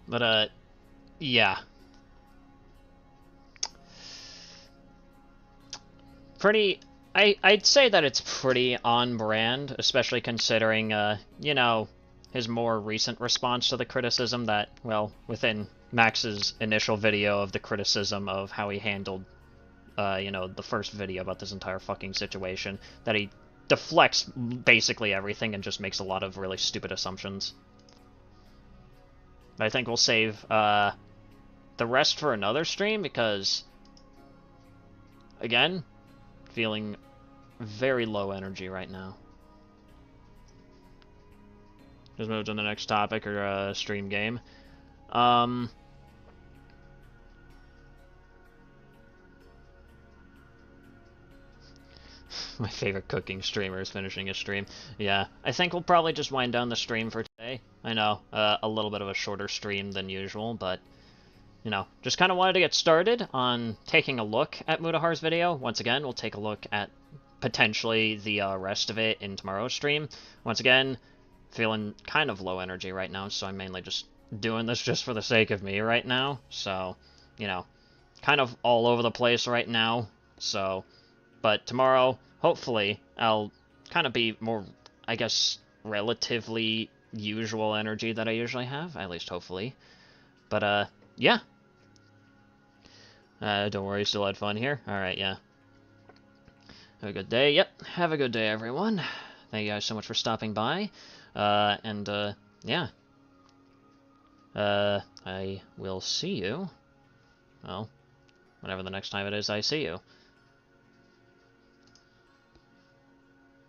But, yeah. Pretty... I'd say that it's pretty on brand, especially considering, his more recent response to the criticism that, well, within Max's initial video of the criticism of how he handled, the first video about this entire fucking situation, that he deflects basically everything and just makes a lot of really stupid assumptions. But I think we'll save, the rest for another stream, because, again, feeling very low energy right now. Just move to the next topic, or stream game. My favorite cooking streamer is finishing a stream. Yeah, I think we'll probably just wind down the stream for today. I know, a little bit of a shorter stream than usual, but, just kind of wanted to get started on taking a look at Mutahar's video. Once again, we'll take a look at potentially the rest of it in tomorrow's stream. Once again, feeling kind of low energy right now, so I'm mainly just doing this just for the sake of me right now. So, you know, kind of all over the place right now. So, but tomorrow, hopefully, I'll kind of be more, I guess, relatively usual energy that I usually have, at least hopefully. But, yeah. Don't worry, still had fun here. Alright, yeah. Have a good day. Yep, have a good day, everyone. Thank you guys so much for stopping by. Yeah. I will see you. Well, whenever the next time it is I see you.